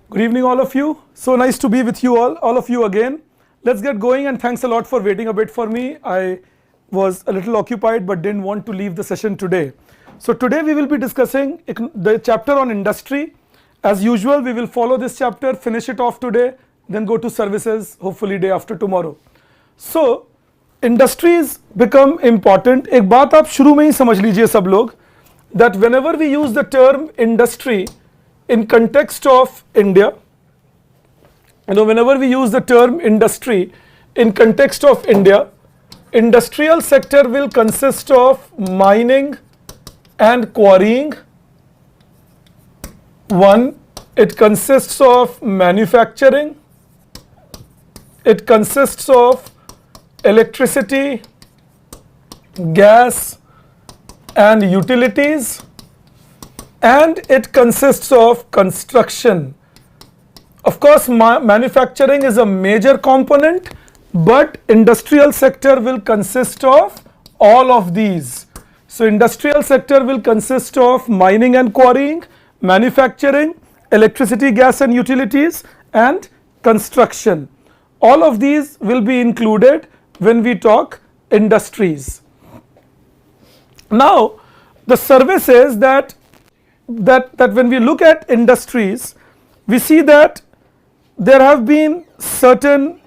Good evening, all of you. So nice to be with you all of you again. Let's get going, and thanks a lot for waiting a bit for me. I was a little occupied but didn't want to leave the session today. So today we will be discussing the chapter on industry. As usual, we will follow this chapter, finish it off today, then go to services, hopefully day after tomorrow. So industries become important. एक बात आप शुरू में ही समझ लीजिए सब लोग, that whenever we use the term industry in context of India, whenever we use the term industry in context of India, industrial sector will consist of mining and quarrying. One, it consists of manufacturing, it consists of electricity, gas and utilities, and it consists of construction. Of course, manufacturing is a major component, but industrial sector will consist of all of these. So industrial sector will consist of mining and quarrying, manufacturing, electricity, gas and utilities, and construction. All of these will be included when we talk industries. Now, the survey says that when we look at industries, we see that there have been certain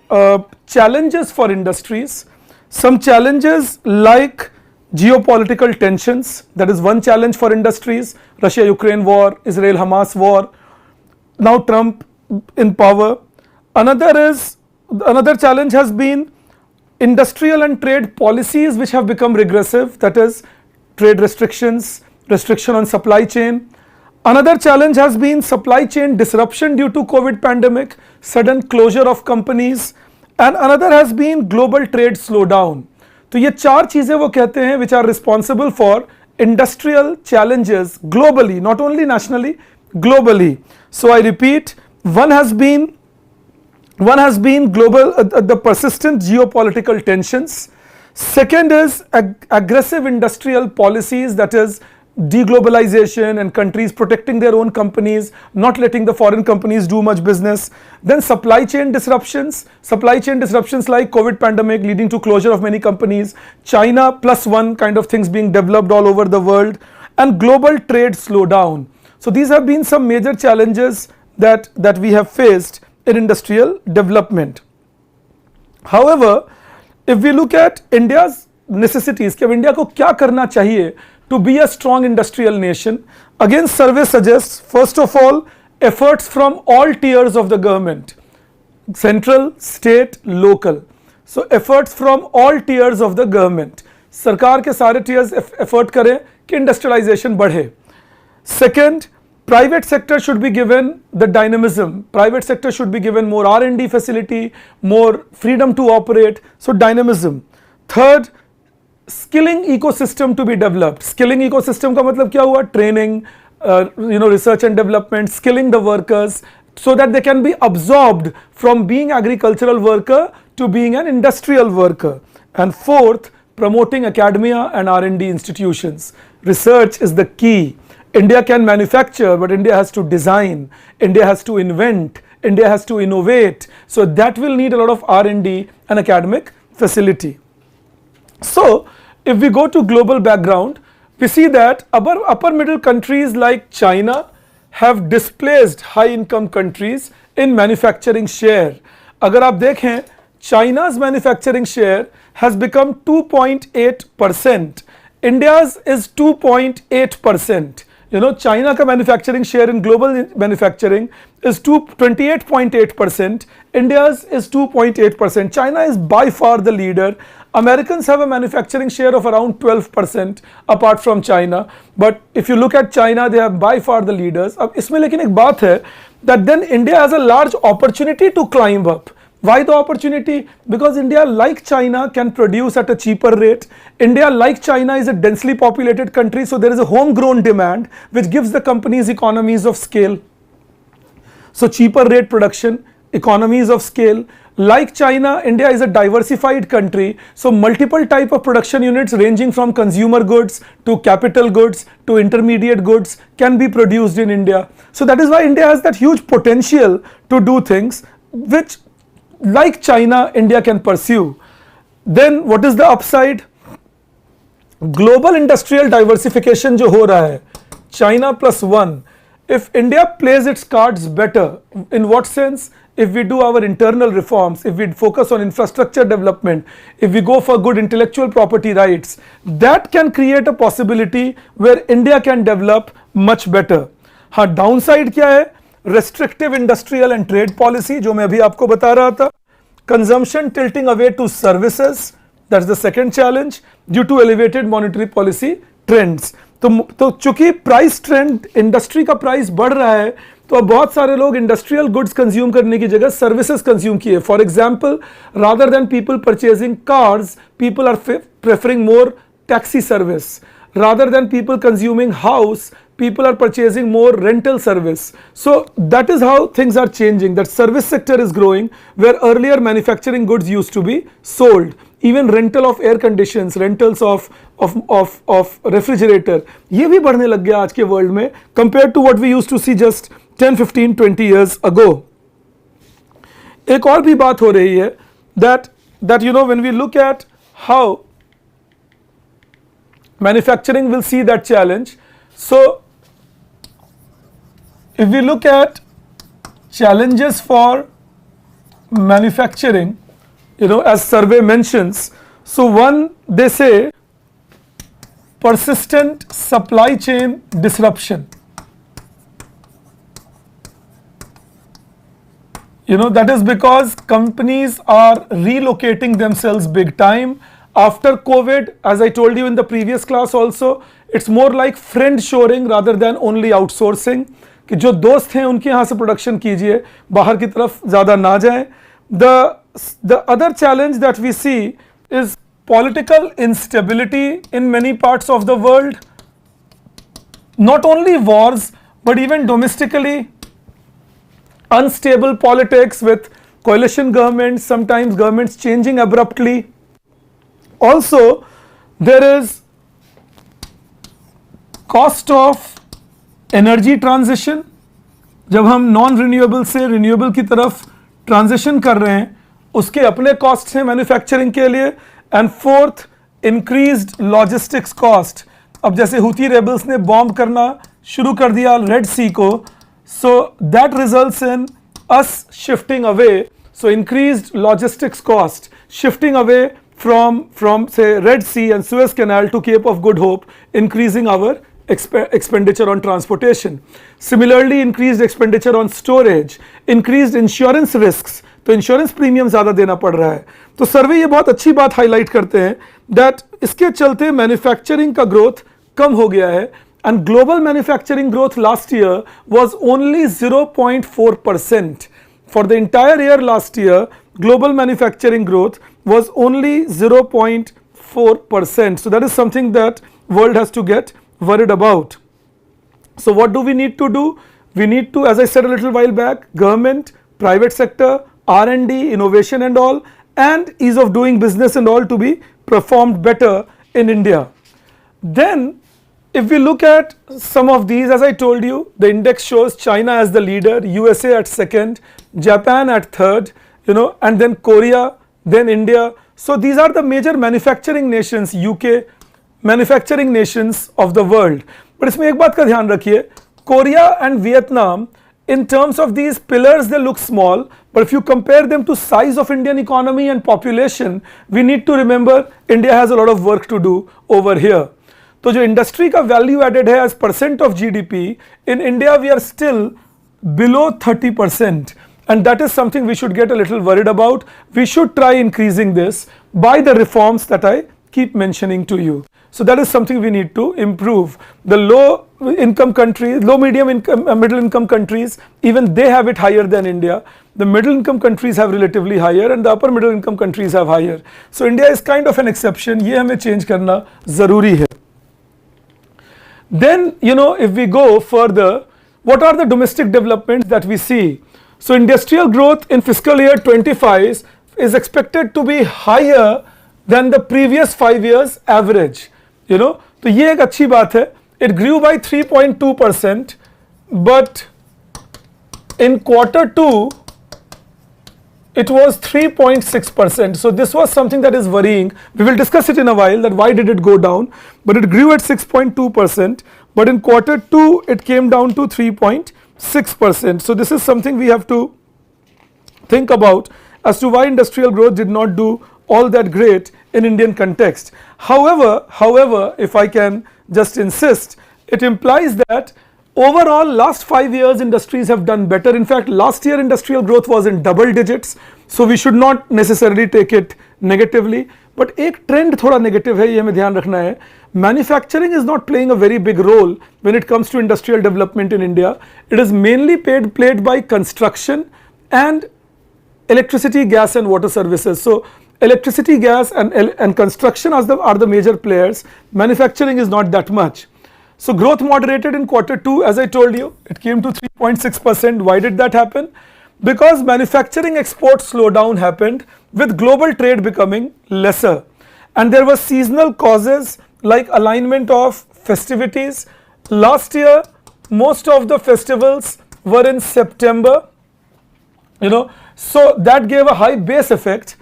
challenges for industries. Some challenges like geopolitical tensions, that is one challenge for industries. Russia-Ukraine war, Israel-Hamas war, now Trump in power. Another challenge has been industrial and trade policies which have become regressive, that is trade restrictions, restriction on supply chain. Another challenge has been supply chain disruption due to COVID pandemic, sudden closure of companies, and another has been global trade slowdown. तो ये चार चीजें वो कहते हैं which are responsible for industrial challenges globally, not only nationally, globally. So I repeat, one has been global, the persistent geopolitical tensions. Second is aggressive industrial policies, that is deglobalization and countries protecting their own companies, not letting the foreign companies do much business. Then supply chain disruptions like COVID pandemic leading to closure of many companies, China +1 kind of things being developed all over the world, and global trade slowdown. So these have been some major challenges that we have faced in industrial development. However, if we look at India's necessities, कि अब India को क्या करना चाहिए to be a strong industrial nation, again survey suggests, first of all, efforts from all tiers of the government, central, state, local. So efforts from all tiers of the government, सरकार के सारे tiers effort करें कि industrialization बढ़े. Second, private sector should be given the dynamism. Private sector should be given more R&D facility, more freedom to operate, so dynamism. Third, skilling ecosystem to be developed. Skilling ecosystem का मतलब क्या हुआ? Training, research and development, skilling the workers so that they can be absorbed from being agricultural worker to being an industrial worker. And fourth, promoting academia and R&D institutions. Research is the key. India can manufacture, but India has to design, India has to invent, India has to innovate. So that will need a lot of R&D and academic facility. So if we go to global background, we see that upper middle countries like China have displaced high income countries in manufacturing share. अगर आप देखें, China's manufacturing share has become 2.8%. India's is 2.8%. China का manufacturing share in global manufacturing is 28.8%. India's is 2.8%. China is by far the leader. Americans have a manufacturing share of around 12% apart from China. But if you look at China, they are by far the leaders. अब इसमें लेकिन एक बात है that then India has a large opportunity to climb up. Why the opportunity? Because India, like China, can produce at a cheaper rate. India, like China, is a densely populated country, so there is a homegrown demand which gives the companies economies of scale. So cheaper rate production, economies of scale, Like China, India is a diversified country, so multiple type of production units ranging from consumer goods to capital goods to intermediate goods can be produced in India. So that is why India has that huge potential to do things which, like China, India can pursue. Then what is the upside? Global industrial diversification जो हो रहा है, China +1. If India plays its cards better, in what sense? If we do our internal reforms, if we focus on infrastructure development, if we go for good intellectual property rights, that can create a possibility where India can develop much better. हाँ, downside क्या है? Restrictive industrial and trade policy जो मैं अभी आपको बता रहा था. Consumption tilting away to services, that's the second challenge due to elevated monetary policy trends. तो चूंकि प्राइस ट्रेंड, इंडस्ट्री का प्राइस बढ़ रहा है, तो अब बहुत सारे लोग इंडस्ट्रियल गुड्स कंज्यूम करने की जगह सर्विसेज कंज्यूम किए. For example, rather than people purchasing cars, people are preferring more taxi service. Rather than people consuming house, people are purchasing more rental service. So that is how things are changing. That service sector is growing, where earlier manufacturing goods used to be sold. Even rental of air conditions, rentals of refrigerator, ये भी बढ़ने लग गया आज के world में, compared to what we used to see just 10, 15, 20 years ago. एक और भी बात हो रही है that you know, when we look at how manufacturing will see that challenge. So if we look at challenges for manufacturing, you know, as survey mentions, so one, they say persistent supply chain disruption. You know, that is because companies are relocating themselves big time. After COVID, as I told you in the previous class also, it's more like friend shoring rather than only outsourcing. कि जो दोस्त हैं उनके यहाँ से production कीजिए, बाहर की तरफ ज़्यादा ना जाएं. The other challenge that we see is political instability in many parts of the world. Not only wars, but even domestically, unstable politics with coalition governments, sometimes governments changing abruptly. Also, there is cost of energy transition. जब हम non renewable से renewable की तरफ transition कर रहे हैं, उसके अपने कॉस्ट हैं मैन्युफैक्चरिंग के लिए. And fourth, increased logistics cost. अब जैसे हुती रेबल्स ने बॉम्ब करना शुरू कर दिया रेड सी को, so that results in us shifting away. So increased logistics cost, shifting away from say Red Sea and Suez Canal to Cape of Good Hope, increasing our expenditure on transportation. Similarly, increased expenditure on storage, increased insurance risks. तो insurance premium ज़्यादा देना पड़ रहा है. तो सर्वे ये बहुत अच्छी बात हाईलाइट करते हैं दैट इसके चलते मैन्युफैक्चरिंग का ग्रोथ कम हो गया है. And global manufacturing growth last year was only 0.4%. For the entire year last year, global manufacturing growth was only 0.4%. So that is something that world has to get worried about. So what do we need to do? We need to, as I said a little while back, government, private sector, R&D, innovation and all, and ease of doing business and all to be performed better in India. Then if we look at some of these, as I told you, the index shows China as the leader, USA at second, Japan at third, you know, and then Korea, then India. So these are the major manufacturing nations, UK, manufacturing nations of the world. But इसमें एक बात का ध्यान रखिए, Korea and Vietnam, in terms of these pillars, they look small, but if you compare them to size of Indian economy and population, we need to remember India has a lot of work to do over here. तो जो industry का value added है as percent of GDP in India, we are still below 30%, and that is something we should get a little worried about. We should try increasing this by the reforms that I keep mentioning to you. So that is something we need to improve. The low income countries, low medium income, middle income countries, even they have it higher than India. The middle income countries have relatively higher and the upper middle income countries have higher. So India is kind of an exception. ये हमें change करना ज़रूरी है. Then, you know, if we go further, what are the domestic developments that we see? So industrial growth in fiscal year 25 is expected to be higher than the previous 5 years average. You know, तो ये एक अच्छी बात है. It grew by 3.2%, but in quarter 2 it was 3.6%. So this was something that is worrying. We will discuss it in a while, that why did it go down, but it grew at 6.2%, but in quarter 2 it came down to 3.6%. So this is something we have to think about as to why industrial growth did not do all that great in Indian context. However, if I can just insist, it implies that overall last 5 years industries have done better. In fact, last year industrial growth was in double digits, so we should not necessarily take it negatively. But एक trend थोड़ा negative है, ये हमें ध्यान रखना है. Manufacturing is not playing a very big role when it comes to industrial development in India. It is mainly played by construction and electricity, gas and water services. So electricity, gas and construction are the major players. Manufacturing is not that much. So growth moderated in quarter 2, as I told you, it came to 3.6%. Why did that happen? Because manufacturing export slowdown happened with global trade becoming lesser, and there were seasonal causes like alignment of festivities. Last year most of the festivals were in September, you know, so that gave a high base effect,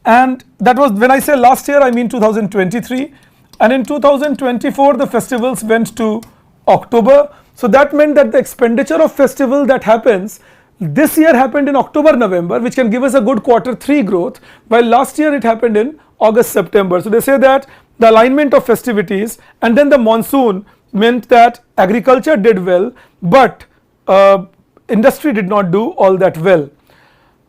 and that was, when I say last year I mean 2023, and in 2024 the festivals went to October. So that meant that the expenditure of festival that happens this year happened in October, November, which can give us a good quarter 3 growth, while last year it happened in August, September. So they say that the alignment of festivities and then the monsoon meant that agriculture did well, but industry did not do all that well.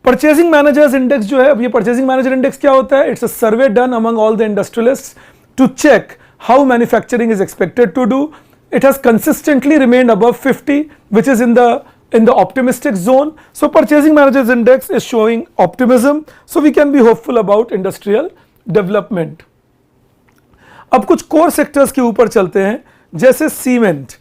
Purchasing managers index जो है, अब ये purchasing manager index क्या होता है? It's a survey done among all the industrialists to check how manufacturing is expected to do. It has consistently remained above 50, which is in the optimistic zone. So purchasing managers index is showing optimism, so we can be hopeful about industrial development. अब कुछ core sectors के ऊपर चलते हैं, जैसे cement.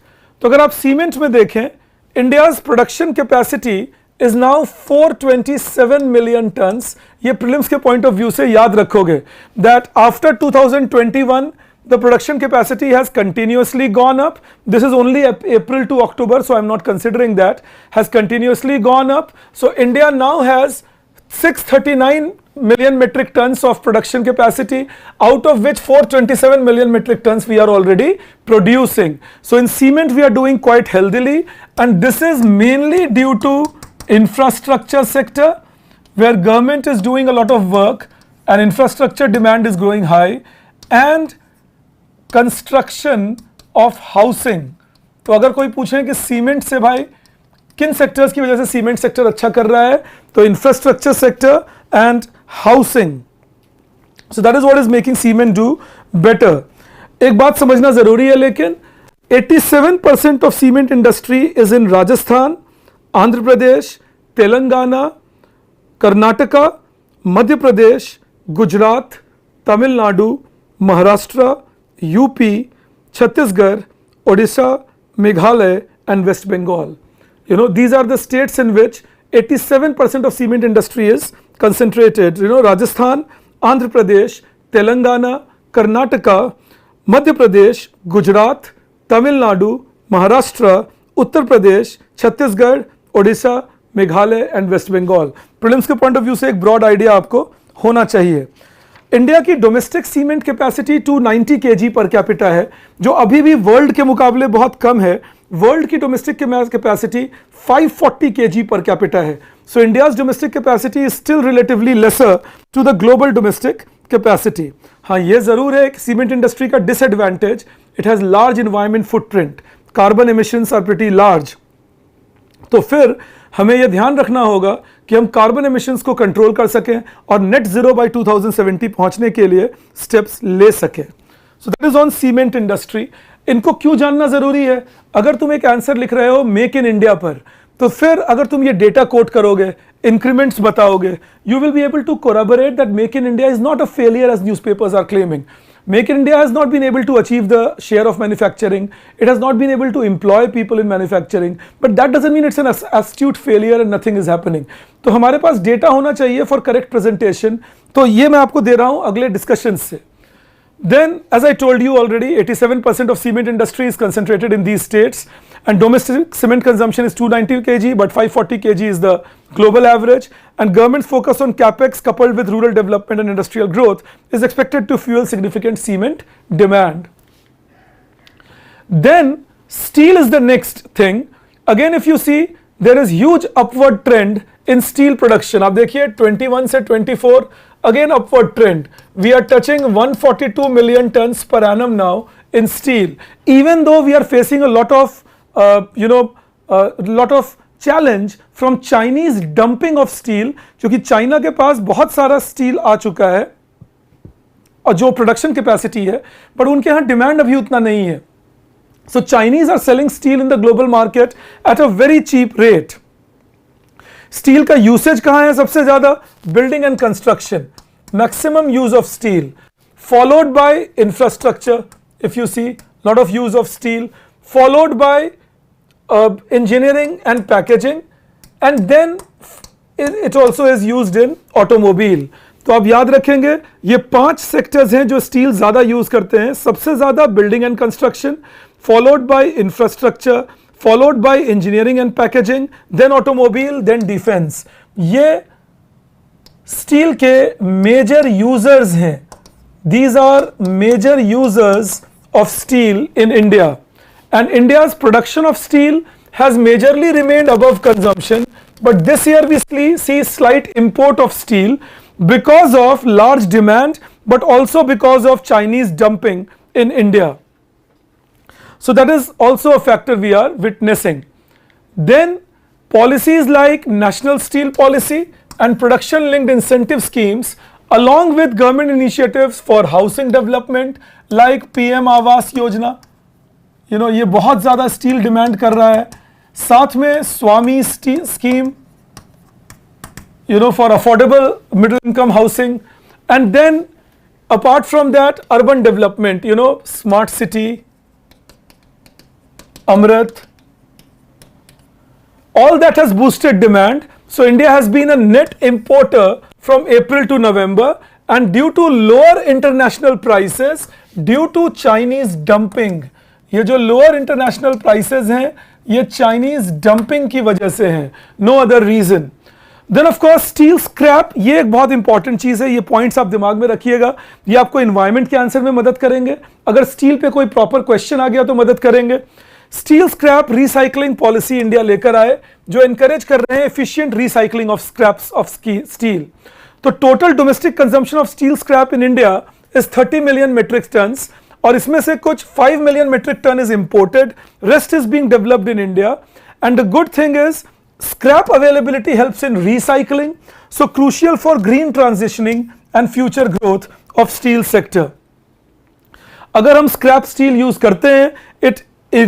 तो अगर आप सीमेंट में देखें, India's production capacity is now 427 million tons. ये prelims के point of view से याद रखोगे that after 2021 the production capacity has continuously gone up. This is only April to October, so I am not considering that. Has continuously gone up. So India now has 639 million metric tons of production capacity, out of which 427 million metric tons we are already producing. So in cement we are doing quite healthily, and this is mainly due to infrastructure sector, where government is doing a lot of work and infrastructure demand is growing high, and construction of housing. तो अगर कोई पूछे कि cement से भाई किन sectors की वजह से सीमेंट सेक्टर अच्छा कर रहा है, तो infrastructure sector and housing. So that is what is making cement do better. एक बात समझना जरूरी है, लेकिन 87% of cement industry is in Rajasthan, Andhra Pradesh, Telangana, Karnataka, Madhya Pradesh, Gujarat, Tamil Nadu, Maharashtra, UP, Chhattisgarh, Odisha, Meghalaya and West Bengal. You know, these are the states in which 87% of cement industry is concentrated. You know, Rajasthan, Andhra Pradesh, Telangana, Karnataka, Madhya Pradesh, Gujarat, Tamil Nadu, Maharashtra, Uttar Pradesh, Chhattisgarh, Odisha, Meghalaya and West Bengal. Prelims के point of view से एक broad idea आपको होना चाहिए. India की domestic cement capacity 290 kg per capita है, जो अभी भी वर्ल्ड के मुकाबले बहुत कम है. वर्ल्ड की domestic capacity 540 kg per capita है. So India's domestic capacity is still relatively lesser to the global domestic capacity. हाँ, ये जरूर है कि सीमेंट इंडस्ट्री का disadvantage, it has large environment footprint, carbon emissions are pretty large. तो फिर हमें यह ध्यान रखना होगा कि हम कार्बन एमिशंस को कंट्रोल कर सकें और नेट जीरो बाय 2070 पहुंचने के लिए स्टेप्स ले सकें. So that is on cement industry. इनको क्यों जानना जरूरी है? अगर तुम एक आंसर लिख रहे हो मेक इन इंडिया पर, तो फिर अगर तुम ये डेटा कोट करोगे, इंक्रीमेंट्स बताओगे, you will be able to corroborate that make in India is not a failure as newspapers are claiming. Make in India has not been able to achieve the share of manufacturing. It has not been able to employ people in manufacturing. But that doesn't mean it's an astute failure and nothing is happening. तो हमारे पास data होना चाहिए for correct presentation. तो ये मैं आपको दे रहा हूँ अगले discussions से. Then, as I told you already, 87% of cement industry is concentrated in these states, and domestic cement consumption is 290 kg, but 540 kg is the global average. And government's focus on capex coupled with rural development and industrial growth is expected to fuel significant cement demand. Then, steel is the next thing. Again, if you see, there is huge upward trend in steel production. आप देखिए 21 से 24 again upward trend. We are touching 142 million tons per annum now in steel. Even though we are facing a lot of challenge from Chinese dumping of steel, क्योंकि China के पास बहुत सारा steel आ चुका है और जो प्रोडक्शन कैपेसिटी है, पर उनके यहाँ डिमांड अभी उतना नहीं है. So Chinese are selling steel in the global market at a very cheap rate. Steel का यूसेज कहां है सबसे ज्यादा? Building and construction, maximum use of steel, followed by infrastructure. If you see lot of use of steel, followed by engineering and packaging, and then it also is used in automobile. तो आप याद रखेंगे ये 5 sectors हैं जो steel ज्यादा use करते हैं. सबसे ज्यादा building and construction, followed by infrastructure, followed by engineering and packaging, then automobile, then defense. ये steel के major users हैं. These are major users of steel in India, and India's production of steel has majorly remained above consumption, but this year we see slight import of steel because of large demand, but also because of Chinese dumping in India. So that is also a factor we are witnessing. Then policies like National Steel Policy and production linked incentive schemes, along with government initiatives for housing development like PM Awas Yojana, ये बहुत ज़्यादा steel demand कर रहा है. साथ में स्वामी scheme, for affordable middle income housing, and then apart from that urban development, smart city, Amrit, all that has boosted demand. So India has been a net importer from April to November, and due to lower international prices, due to Chinese dumping, ये जो lower international prices हैं ये Chinese dumping की वजह से हैं, no other reason. Then of course steel scrap, ये एक बहुत इंपॉर्टेंट चीज है. ये पॉइंट्स आप दिमाग में रखिएगा, ये आपको एनवायरमेंट के आंसर में मदद करेंगे. अगर स्टील पे कोई प्रॉपर क्वेश्चन आ गया तो मदद करेंगे. Steel scrap recycling policy India लेकर आए जो एनकरेज कर रहे हैं efficient recycling of scraps of steel. तो total domestic consumption of steel scrap in India is 30 million metric tons, और इसमें से कुछ 5 million metric ton is imported, rest is being developed in India. And the good thing is scrap availability helps in recycling, so crucial for green transitioning and future growth of steel sector. अगर हम scrap steel use करते हैं, it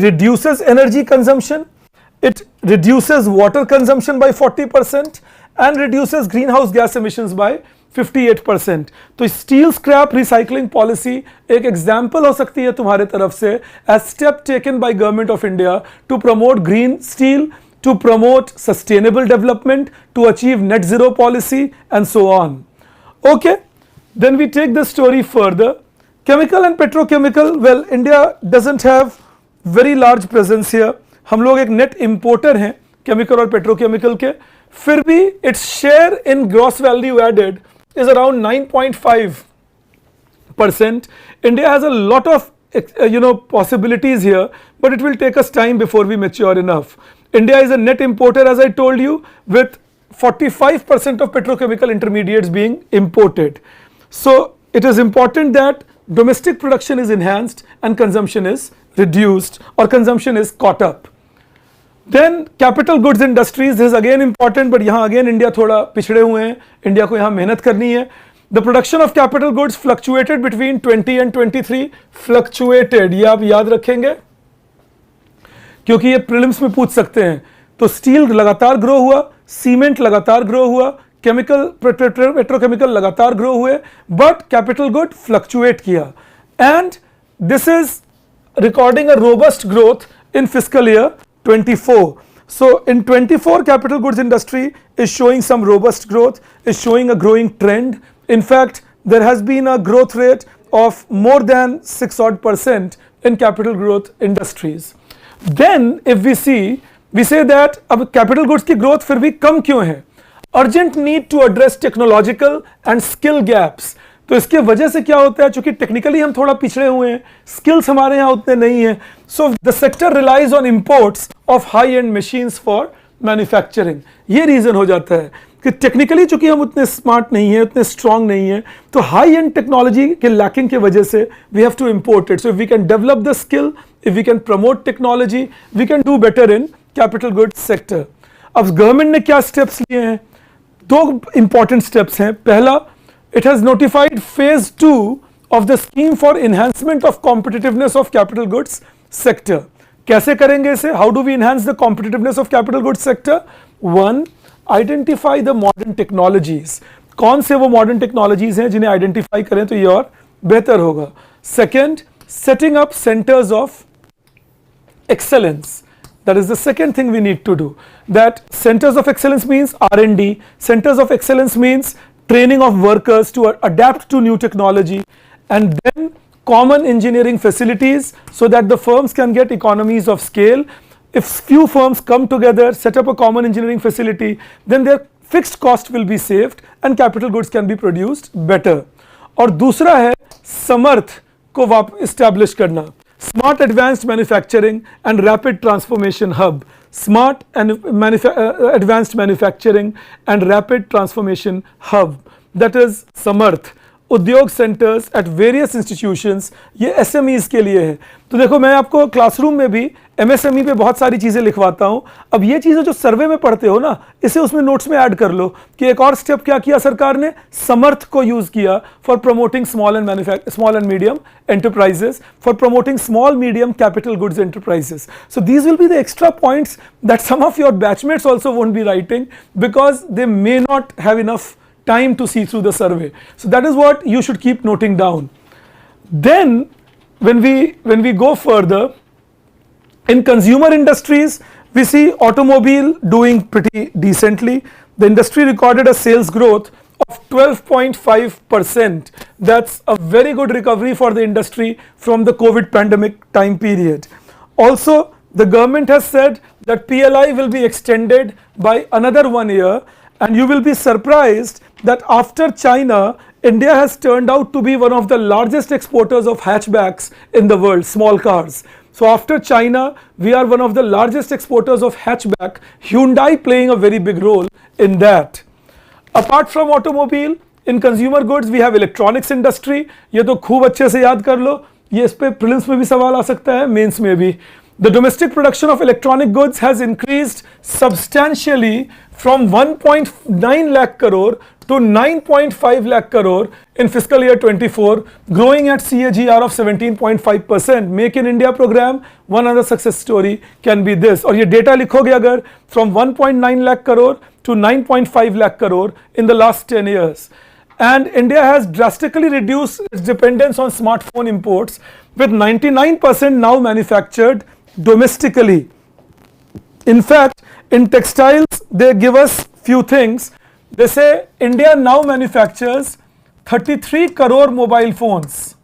reduces energy consumption, it reduces water consumption by 40% and reduces greenhouse gas emissions by 58%. तो steel scrap recycling policy एक example हो सकती है तुम्हारे तरफ से as step taken by government of India to promote green steel, to promote sustainable development, to achieve net zero policy and so on. Okay, then we take the story further. Chemical and petrochemical, well, India doesn't have very large presence here. हम लोग एक net importer हैं chemical और petrochemical के, फिर भी its share in gross value added is around 9.5%. India has a lot of possibilities here, but it will take us time before we mature enough. India is a net importer, as I told you, with 45% of petrochemical intermediates being imported. So it is important that domestic production is enhanced and consumption is reduced or consumption is caught up. Then capital goods industries, this is again important, but यहाँ again India थोड़ा पिछड़े हुए हैं. India को यहाँ मेहनत करनी है. The production of capital goods fluctuated between 20 and 23. Fluctuated, ये आप याद रखेंगे क्योंकि ये प्रीलिम्स में पूछ सकते हैं. तो स्टील लगातार ग्रो हुआ, सीमेंट लगातार ग्रो हुआ, केमिकल पेट्रोकेमिकल लगातार ग्रो हुए, बट कैपिटल गुड फ्लक्चुएट किया. and this is recording a robust growth in fiscal year 24. So in 24, capital goods industry is showing some robust growth, is showing a growing trend. In fact, there has been a growth rate of more than 6% in capital growth industries. Then if we see, we say that अब capital goods की growth फिर भी कम क्यों है? Urgent need to address technological and skill gaps. तो इसके वजह से क्या होता है, चूंकि टेक्निकली हम थोड़ा पिछड़े हुए हैं, स्किल्स हमारे यहाँ उतने नहीं हैं, so the sector relies on imports of high end machines for manufacturing. ये रीजन हो जाता है कि टेक्निकली चूंकि हम उतने स्मार्ट नहीं हैं, उतने स्ट्रांग नहीं हैं, तो हाई एंड टेक्नोलॉजी के लैकिंग की वजह से we have to import it. So if we can develop the skill, if we can promote technology, we can do better in capital goods sector. अब गवर्नमेंट ने क्या स्टेप्स लिए हैं? दो इंपॉर्टेंट स्टेप्स हैं. पहला, it has notified phase 2 of the scheme for enhancement of competitiveness of capital goods sector. कैसे करेंगे इसे? How do we enhance the competitiveness of capital goods sector? One, identify the modern technologies. कौन से वो modern technologies हैं जिन्हें identify करें तो ये और बेहतर होगा. Second, setting up centers of excellence. That is the second thing we need to do. That centers of excellence means R&D. Centers of excellence means training of workers to adapt to new technology, and then common engineering facilities so that the firms can get economies of scale. If few firms come together, set up a common engineering facility, then their fixed cost will be saved and capital goods can be produced better. और दूसरा है समर्थ को establish करना. Smart advanced manufacturing and rapid transformation hub. Smart and advanced manufacturing and rapid transformation hub, that is Samarth. उद्योग centres at various institutions, ये SMEs के लिए है. तो देखो, मैं आपको क्लासरूम में भी MSME पे बहुत सारी चीज़ें लिखवाता हूँ. अब ये चीज़ें जो सर्वे में पढ़ते हो ना, इसे उसमें नोट्स में ऐड कर लो कि एक और स्टेप क्या किया सरकार ने, समर्थ को यूज़ किया for promoting small and medium enterprises, for promoting small medium capital goods enterprises. So these will be the extra points that some of your batchmates also won't be writing because they may not have enough time to see through the survey. So that is what you should keep noting down. Then when we go further, in consumer industries we see automobile doing pretty decently. The industry recorded a sales growth of 12.5%. That's a very good recovery for the industry from the COVID pandemic time period. Also, the government has said that PLI will be extended by another 1 year, and you will be surprised that after China, India has turned out to be one of the largest exporters of hatchbacks in the world, small cars. So after China, we are one of the largest exporters of hatchback, Hyundai playing a very big role in that. Apart from automobile, in consumer goods we have electronics industry. ये तो खूब अच्छे से याद कर लो, ये इस पे prelims में भी सवाल आ सकता है, mains में भी. The domestic production of electronic goods has increased substantially from 1.9 lakh crore to 9.5 lakh crore in fiscal year 24, growing at CAGR of 17.5%. Make in India program, one other success story can be this. और ये data लिखोगे अगर, from 1.9 lakh crore to 9.5 lakh crore in the last 10 years. And India has drastically reduced its dependence on smartphone imports, with 99% now manufactured domestically. In fact, in textiles, they give us few things. They say India now manufactures 33 crore mobile phones.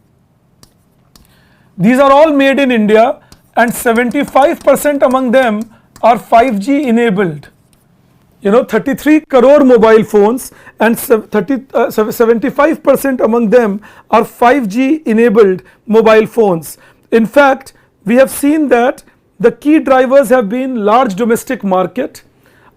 These are all made in India, and 75% among them are 5G enabled. You know, 33 crore mobile phones, and 75% among them are 5G enabled mobile phones. In fact, we have seen that the key drivers have been large domestic market,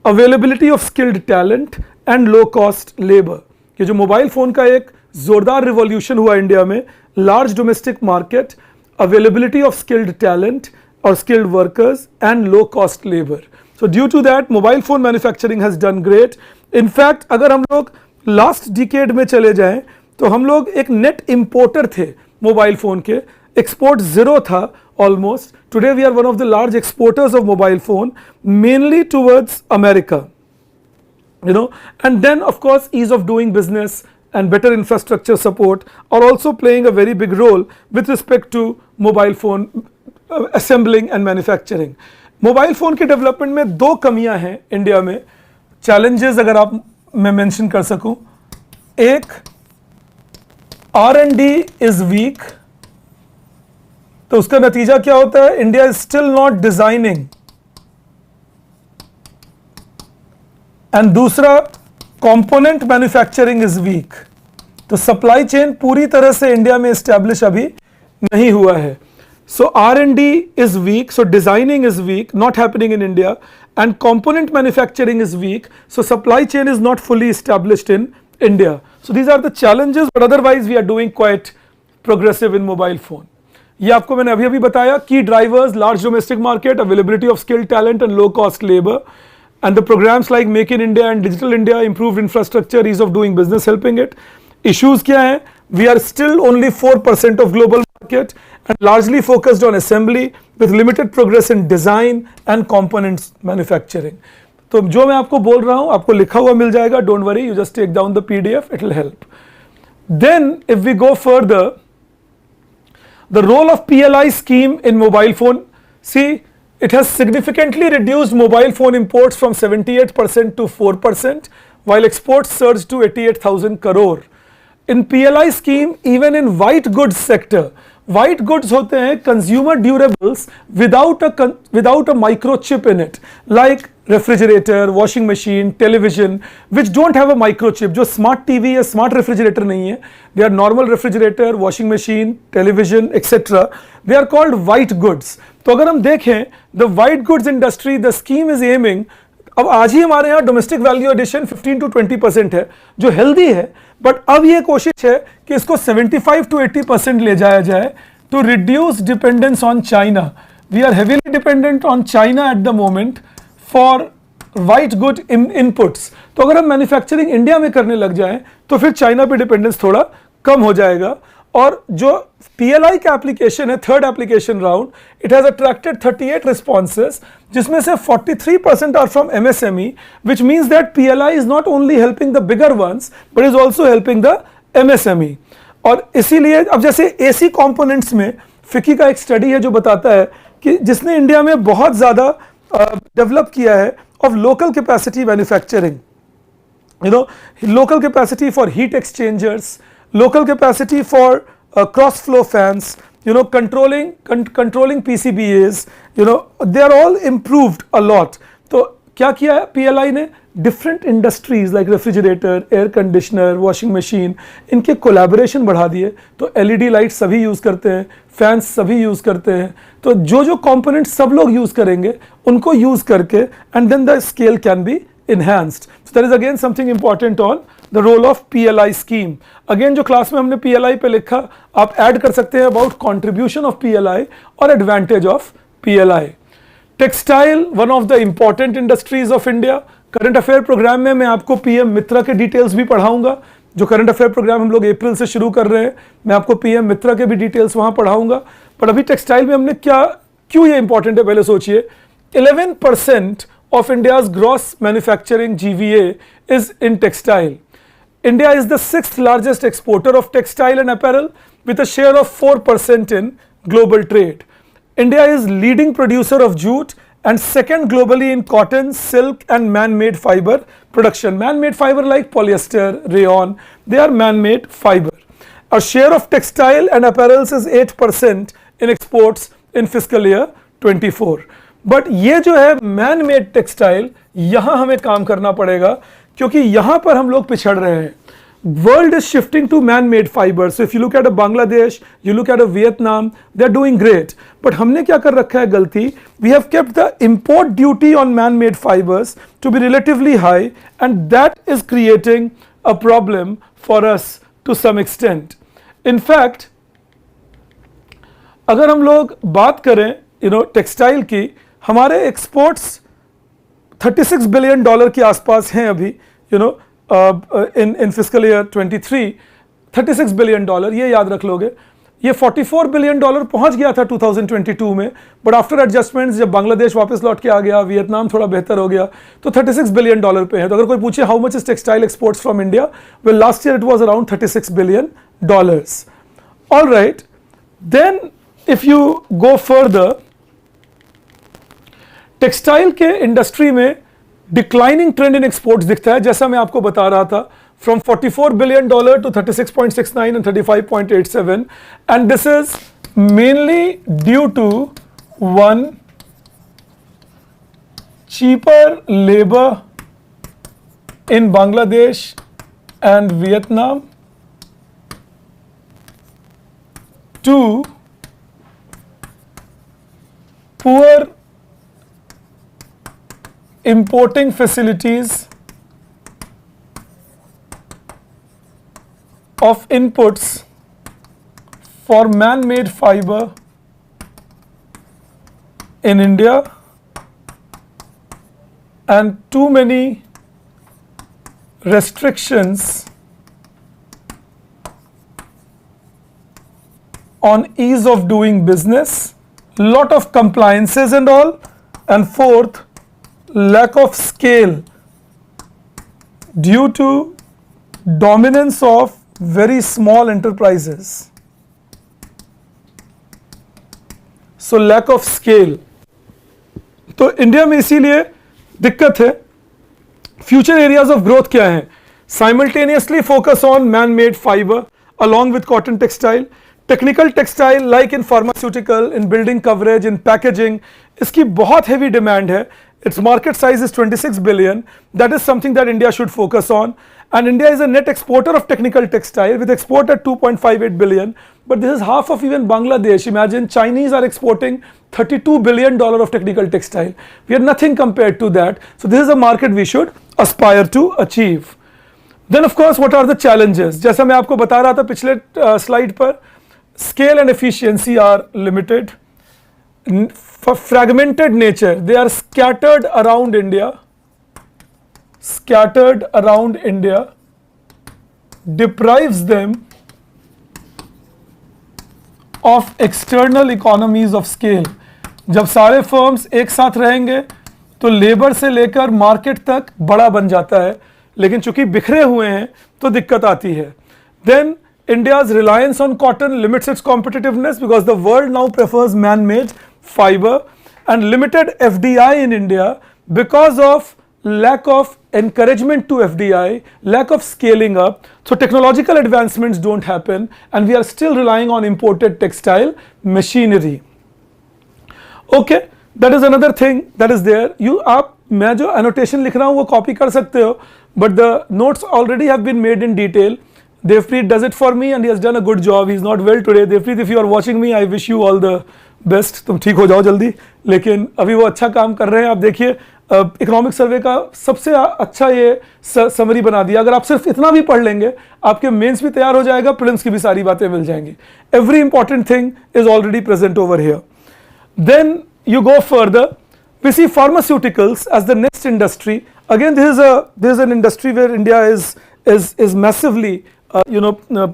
availability of skilled talent and low cost labor. ये जो mobile phone का एक ज़ोरदार revolution हुआ India में, large domestic market, availability of skilled talent और skilled workers and low cost labour. So due to that, mobile phone manufacturing has done great. In fact, अगर हम लोग लास्ट डिकेड में चले जाएं तो हम लोग एक नेट इंपोर्टर थे मोबाइल फ़ोन के, एक्सपोर्ट ज़ीरो था almost. Today we are one of the large exporters of mobile phone, mainly towards America. You know, and then of course ease of doing business and better infrastructure support are also playing a very big role with respect to mobile phone assembling and manufacturing. Mobile phone के development में दो कमियां हैं India में, challenges अगर आप मैं mention कर सकूं. एक, R&D इज वीक, तो उसका नतीजा क्या होता है, India is still not designing. And दूसरा, कंपोनेंट मैन्युफैक्चरिंग इज वीक. तो सप्लाई चेन पूरी तरह से इंडिया में एस्टैब्लिश अभी नहीं हुआ है. So R&D is weak, so designing is weak, not happening in India, and component manufacturing is weak, so supply chain is not fully established in India. So these are the challenges, but otherwise we are doing quite progressive in mobile phone. ये आपको मैंने अभी बताया, key drivers, large domestic market, availability of skilled talent and low cost labor, and the programs like Make in India and Digital India, improved infrastructure, ease of doing business helping it. Issues क्या हैं? We are still only 4% of global market and largely focused on assembly with limited progress in design and components manufacturing. तो जो मैं आपको बोल रहा हूं आपको लिखा हुआ मिल जाएगा, don't worry, you just take down the PDF, it will help. Then if we go further, the role of PLI scheme in mobile phone, see, it has significantly reduced mobile phone imports from 78% to 4%, while exports surged to 88,000 crore. In PLI scheme, even in white goods sector, white goods होते हैं consumer durables without a microchip in it, like refrigerator, washing machine, television, which don't have a microchip. जो smart TV या smart refrigerator नहीं है, they are normal refrigerator, washing machine, television, etc. They are called white goods. तो अगर हम देखें the white goods industry, the scheme is aiming, अब आज ही हमारे यहाँ डोमेस्टिक वैल्यू एडिशन 15 to 20% है, जो हेल्दी है, बट अब ये कोशिश है कि इसको 75 to 80% ले जाया जाए to reduce dependence on China. We are heavily dependent on China at the moment for white good inputs. तो अगर हम मैन्युफैक्चरिंग इंडिया में करने लग जाएं तो फिर चाइना पे डिपेंडेंस थोड़ा कम हो जाएगा. और जो PLI का एप्लीकेशन है, third application round, it has attracted 38 responses, जिसमें से 43% are from MSME, which means that PLI is not only helping the bigger ones but is also helping the MSME. और इसीलिए अब जैसे AC कंपोनेंट्स में फिकी का एक स्टडी है जो बताता है कि जिसने इंडिया में बहुत ज़्यादा डेवलप किया है of local capacity manufacturing, local capacity for heat exchangers, local capacity for cross flow fans, controlling PCBAs, they are all improved a lot. तो क्या किया है PLI ने, different industries like refrigerator, air conditioner, washing machine, इनके collaboration बढ़ा दिए. तो LED lights सभी यूज़ करते हैं, fans सभी यूज़ करते हैं. तो जो components सब लोग यूज़ करेंगे उनको यूज़ करके and then the scale can be enhanced. So there is again something important on the role of PLI scheme. Again जो क्लास में हमने PLI पे लिखा आप ऐड कर सकते हैं about contribution of PLI और advantage of PLI. Textile, one of the important industries of India. Current affair programme में मैं आपको PM मित्रा के डिटेल्स भी पढ़ाऊंगा. जो करंट अफेयर प्रोग्राम हम लोग अप्रैल से शुरू कर रहे हैं, मैं आपको PM मित्रा के भी डिटेल्स वहां पढ़ाऊंगा. पर अभी टेक्सटाइल में हमने क्यों ये इंपॉर्टेंट है पहले सोचिए. 11% of India's gross manufacturing GVA is in textile. India is the 6th largest exporter of textile and apparel with a share of 4% in global trade. India is leading producer of jute and second globally in cotton, silk and man-made fiber production. Man-made fiber like polyester, rayon, they are man-made fiber. Our share of textile and apparels is 8% in exports in fiscal year 24. But ये जो है man made textile, यहाँ हमें काम करना पड़ेगा क्योंकि यहाँ पर हम लोग पिछड़ रहे हैं. World is shifting to man made fibre. So if you look at a Bangladesh, you look at a Vietnam, they are doing great. But हमने क्या कर रखा है गलती, we have kept the import duty on man made fibres to be relatively high and that is creating a problem for us to some extent. In fact अगर हम लोग बात करें टेक्सटाइल की, हमारे एक्सपोर्ट्स 36 बिलियन डॉलर के आसपास हैं अभी, इन फिस्कल ईयर 23 36 बिलियन डॉलर, ये याद रख लोगे. ये $44 बिलियन पहुंच गया था 2022 में, बट आफ्टर एडजस्टमेंट्स जब बांग्लादेश वापस लौट के आ गया, वियतनाम थोड़ा बेहतर हो गया, तो $36 बिलियन पे है. तो अगर कोई पूछे how much is textile exports from India, well last year it was around $36 billion. All right, then if you go further, textile के इंडस्ट्री में डिक्लाइनिंग ट्रेंड इन एक्सपोर्ट्स दिखता है, जैसा मैं आपको बता रहा था, from $44 billion to 36.69 and 35.87, and this is mainly due to one, cheaper labor in Bangladesh and Vietnam, two, poor importing facilities of inputs for man-made fiber in India, and too many restrictions on ease of doing business, lot of compliances and all, and fourth, lack of scale due to dominance of very small enterprises. So lack of scale. तो India में इसीलिए दिक्कत है. Future areas of growth क्या है? Simultaneously focus on man made fibre along with cotton textile, technical textile like in pharmaceutical, in building coverage, in packaging, इसकी बहुत heavy demand है. Its market size is 26 billion. That is something that India should focus on. And India is a net exporter of technical textile with export at 2.58 billion. But this is half of even Bangladesh. Imagine Chinese are exporting $32 billion of technical textile. We are nothing compared to that. So this is a market we should aspire to achieve. Then of course what are the challenges? जैसा मैं आपको बता रहा था पिछले slide पर, scale and efficiency are limited. For fragmented nature, they are scattered around India, deprives them of external economies of scale. जब सारे firms एक साथ रहेंगे तो लेबर से लेकर मार्केट तक बड़ा बन जाता है, लेकिन चूंकि बिखरे हुए हैं तो दिक्कत आती है. Then India's reliance on cotton limits its competitiveness because the world now prefers man-made fiber, and limited FDI in India because of lack of encouragement to FDI, lack of scaling up. So technological advancements don't happen and we are still relying on imported textile machinery. Okay, that is another thing that is there. You आप मैं जो annotation लिख रहा हूँ वो copy कर सकते हो, but the notes already have been made in detail. Devpreet does it for me and he has done a good job. He is not well today. Devpreet, if you are watching me, I wish you all the best. तुम ठीक हो जाओ जल्दी. लेकिन अभी वो अच्छा काम कर रहे हैं. आप देखिए इकोनॉमिक सर्वे का सबसे अच्छा ये समरी बना दिया. अगर आप सिर्फ इतना भी पढ़ लेंगे आपके मेंस भी तैयार हो जाएगा, प्रीलिम्स की भी सारी बातें मिल जाएंगी. Every important thing is already present over here. Then you go further, we see pharmaceuticals as the next industry. Again, this is an industry where India is massively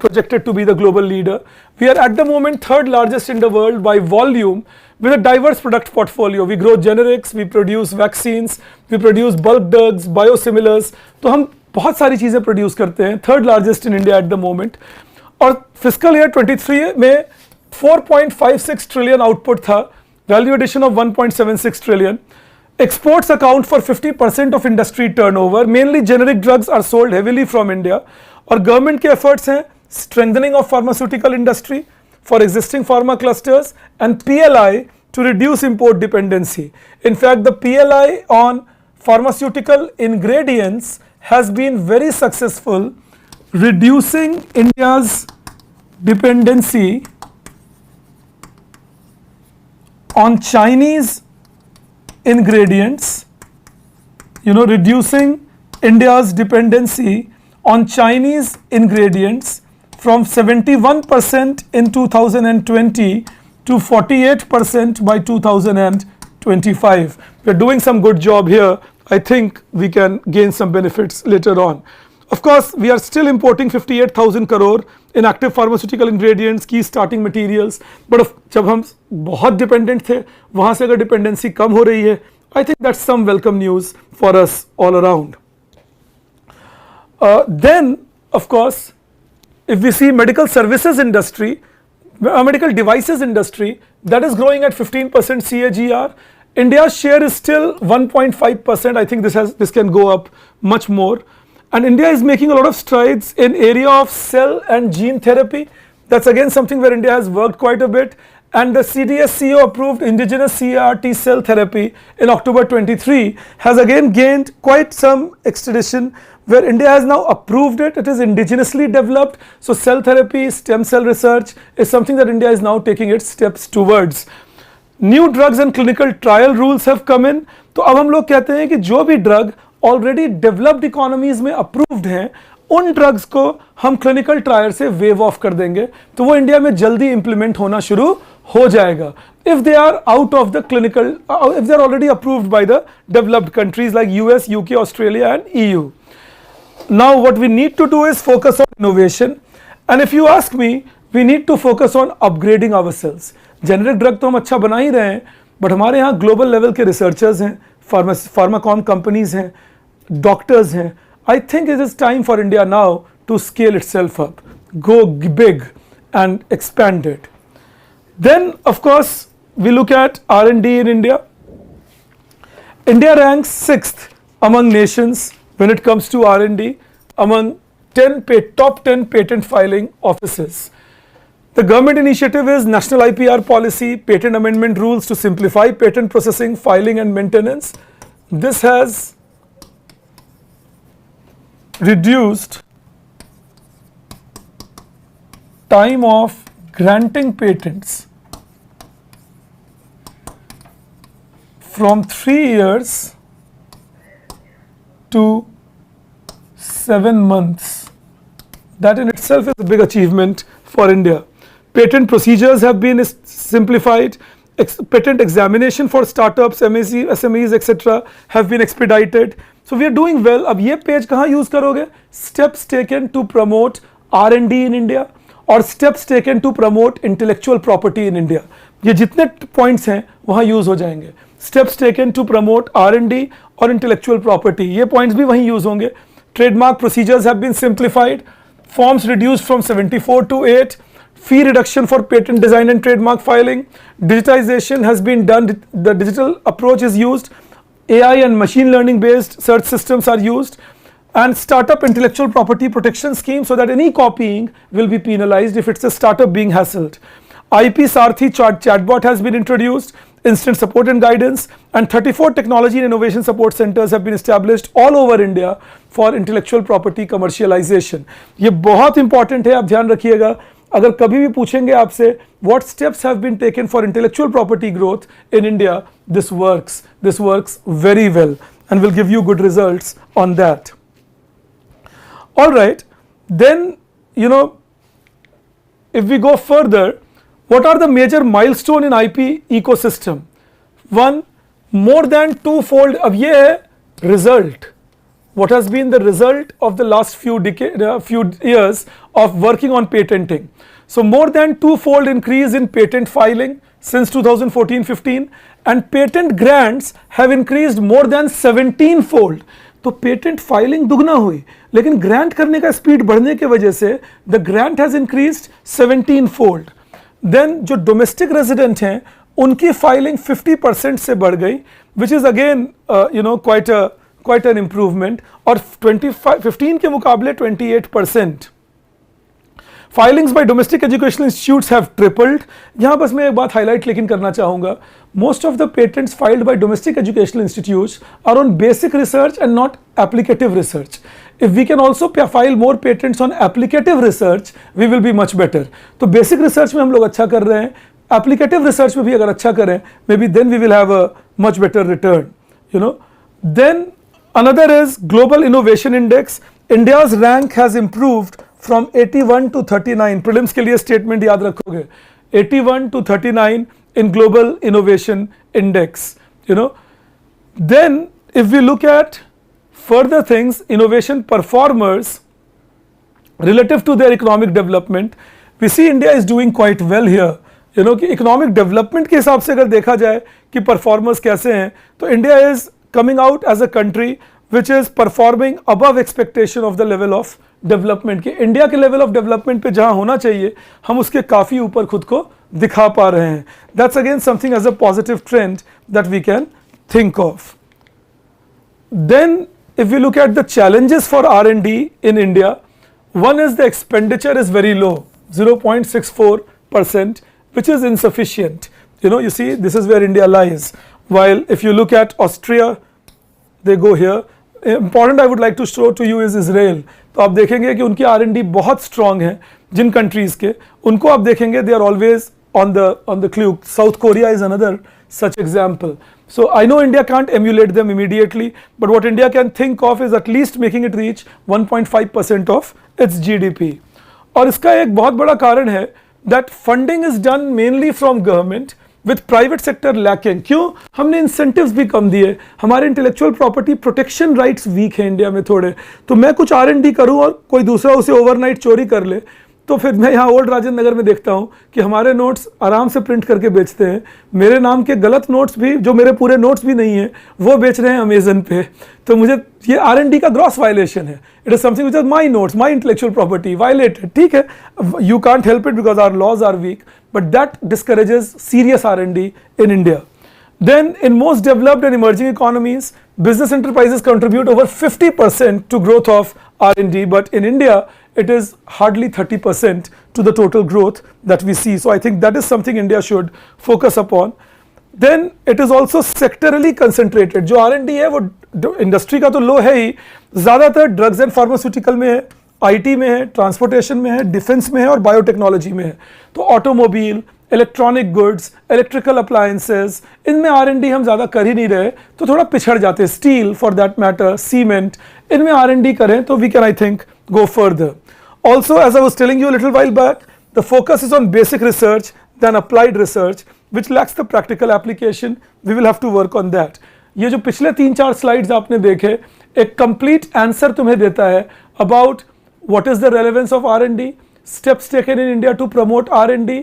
projected to be the global leader. We are at the moment third largest in the world by volume with a diverse product portfolio. We grow generics, we produce vaccines, we produce bulk drugs, biosimilars. तो हम बहुत सारी चीजें produce करते हैं. Third largest in India at the moment. और fiscal year 23 में 4.56 trillion output था. Value addition of 1.76 trillion. Exports account for 50% of industry turnover. Mainly generic drugs are sold heavily from India. और government के efforts हैं strengthening of pharmaceutical industry for existing pharma clusters and PLI to reduce import dependency. In fact, the PLI on pharmaceutical ingredients has been very successful, reducing India's dependency on Chinese ingredients, reducing India's dependency on Chinese ingredients from 71% in 2020 to 48% by 2025. We're doing some good job here. I think we can gain some benefits later on. Of course, we are still importing 58,000 crore in active pharmaceutical ingredients, key starting materials. But जब हम बहुत dependent थे, वहाँ से अगर dependency कम हो रही है, I think that's some welcome news for us all around. Then, of course, if we see medical services industry, medical devices industry, that is growing at 15% CAGR. India's share is still 1.5%. I think this can go up much more. And India is making a lot of strides in area of cell and gene therapy. That's again something where India has worked quite a bit. And the CDSCO approved indigenous CAR T cell therapy in October 23 has again gained quite some extradition, where India has now approved it. It is indigenously developed. So cell therapy, stem cell research is something that India is now taking its steps towards. New drugs and clinical trial rules have come in. तो अब हम लोग कहते हैं कि जो भी drug already developed economies में अप्रूव्ड हैं, उन ड्रग्स को हम क्लिनिकल ट्रायल से वेव ऑफ कर देंगे, तो वो इंडिया में जल्दी इंप्लीमेंट होना शुरू हो जाएगा. If they are out of the clinical, if they are already approved by the developed countries like US, UK, Australia and EU. Now what we need to do is focus on innovation, and if you ask me, we need to focus on upgrading ourselves. Generic drug तो हम अच्छा बना ही रहे हैं, but हमारे यहाँ global level के researchers हैं, फार्माकॉम कंपनीज हैं, डॉक्टर्स हैं. I think it is time for India now to scale itself up, go big and expand it. Then of course we look at R&D in India. India ranks 6th among nations when it comes to R&D among top 10 patent filing offices. The government initiative is National IPR Policy, Patent Amendment Rules to simplify patent processing, filing and maintenance. This has reduced time of granting patents from 3 years to 7 months. That in itself is a big achievement for India. Patent procedures have been simplified. Patent examination for startups, MSMEs, etc. have been expedited. So we are doing well. अब ये page कहाँ use करोगे? Steps taken to promote R&D in India और steps taken to promote intellectual property in India. ये जितने points हैं वहाँ use हो जाएंगे. Steps taken to promote R&D और intellectual property. ये points भी वहीं use होंगे. Trademark procedures have been simplified. Forms reduced from 74 to 8. Fee reduction for patent design and trademark filing. Digitization has been done. The digital approach is used. AI and machine learning based search systems are used. And startup intellectual property protection scheme so that any copying will be penalized if it's a startup being hassled. IP Sarthi chatbot has been introduced. Instant support and guidance, and 34 technology and innovation support centers have been established all over India for intellectual property commercialization. ये बहुत important है, आप ध्यान रखिएगा. अगर कभी भी पूछेंगे आपसे what steps have been taken for intellectual property growth in India, this works very well and will give you good results on that. All right, then if we go further, what are the major milestone in IP ecosystem? One, more than twofold. अब ये है result. What has been the result of the last few years of working on patenting? So more than twofold increase in patent filing since 2014-15, and patent grants have increased more than 17-fold. तो patent filing दुगना हुई, लेकिन grant करने का speed बढ़ने के वजह से the grant has increased 17-fold. Then जो डोमेस्टिक रेजिडेंट हैं उनकी फाइलिंग 50% से बढ़ गई, which is again quite an improvement, और 15 के मुकाबले 28%. Filings by domestic educational institutes have tripled. यहाँ बस मैं एक बात हाईलाइट लेकिन करना चाहूँगा, most of the patents filed by domestic educational institutes are on basic research and not applicative research. If we can also file more patents on applicative research, we will be much better. तो basic research में हम लोग अच्छा कर रहे हैं, applicative research में भी अगर अच्छा करें, maybe then we will have a much better return. Then another is Global Innovation Index. India's rank has improved from 81 to 39. Prelims के लिए statement याद रखोगे, 81 to 39 in Global Innovation Index. Then if we look at further things, innovation performers relative to their economic development, we see India is doing quite well here. You know कि economic development के हिसाब से अगर देखा जाए कि performers कैसे हैं, तो India is coming out as a country which is performing above expectation of the level of development. कि इंडिया के लेवल ऑफ डेवलपमेंट पे जहां होना चाहिए हम उसके काफ़ी ऊपर खुद को दिखा पा रहे हैं. That's again something as a positive trend that we can think of. Then if we look at the challenges for R&D in India, one is the expenditure is very low, 0.64%, which is insufficient. You know, you see this is where India lies. While if you look at Austria, they go here. Important I would like to show to you is Israel. तो आप देखेंगे कि उनकी R&D बहुत strong है. जिन countries के उनको आप देखेंगे they are always on the clue. South Korea is another such example. So I know India can't emulate them immediately, but what India can think of is at least making it reach 1.5% of its GDP. और इसका एक बहुत बड़ा कारण है that funding is done mainly from government with private sector lacking. क्यों? हमने incentives भी कम दिए, हमारे intellectual property protection rights weak है इंडिया में थोड़े. तो मैं कुछ R&D करूँ और कोई दूसरा उसे overnight चोरी कर ले, तो फिर मैं यहाँ ओल्ड राजेंद्र नगर में देखता हूँ कि हमारे नोट्स आराम से प्रिंट करके बेचते हैं. मेरे नाम के गलत नोट्स भी, जो मेरे पूरे नोट्स भी नहीं है, वो बेच रहे हैं अमेजन पे. तो मुझे ये R&D का ग्रॉस वायलेशन है. It is something which is my notes, my intellectual property violated. ठीक है, you can't help it because our laws are weak, but that discourages serious R&D in India. Then in most developed and emerging economies, business enterprises contribute over 50% to growth of R&D, but in India, it is hardly 30% to the total growth that we see. So I think that is something India should focus upon. Then it is also sectorally concentrated. जो R&D है वो industry का तो लो है ही, ज़्यादातर drugs and pharmaceutical में है, IT में है, ट्रांसपोर्टेशन में है, डिफेंस में है और बायोटेक्नोलॉजी में है. तो automobile, electronic goods, electrical appliances, इनमें R&D हम ज़्यादा कर ही नहीं रहे, तो थोड़ा पिछड़ जाते हैं. Steel for that matter, cement, इनमें R&D करें तो we can I think go further. Also, as I was telling you a little while back, the focus is on basic research than applied research, which lacks the practical application. We will have to work on that. ये जो पिछले 3-4 slides आपने देखे, एक complete answer तुम्हें देता है about what is the relevance of R&D, steps taken in India to promote R&D,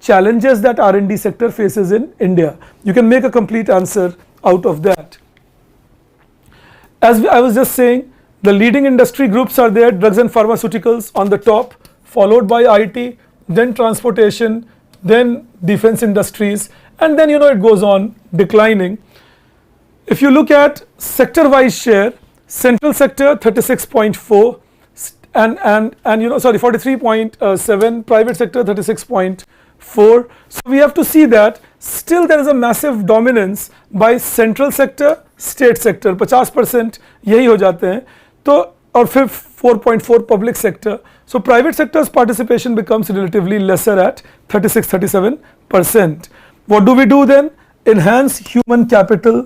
challenges that R&D sector faces in India. You can make a complete answer out of that. As I was just saying, the leading industry groups are there, drugs and pharmaceuticals on the top, followed by IT, then transportation, then defense industries, and then it goes on declining. If you look at sector wise share, central sector 36.4 and 43.7, private sector 36.4. So we have to see that still there is a massive dominance by central sector, state sector 50% यही हो जाते हैं. तो और फिर 4.4 public sector. So private sector's participation becomes relatively lesser at 36-37%. What do we do then? Enhance human capital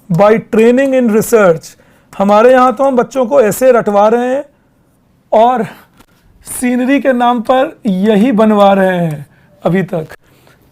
by training in research. हमारे यहाँ तो हम बच्चों को ऐसे रटवा रहे हैं और सीनरी के नाम पर यही बनवा रहे हैं अभी तक.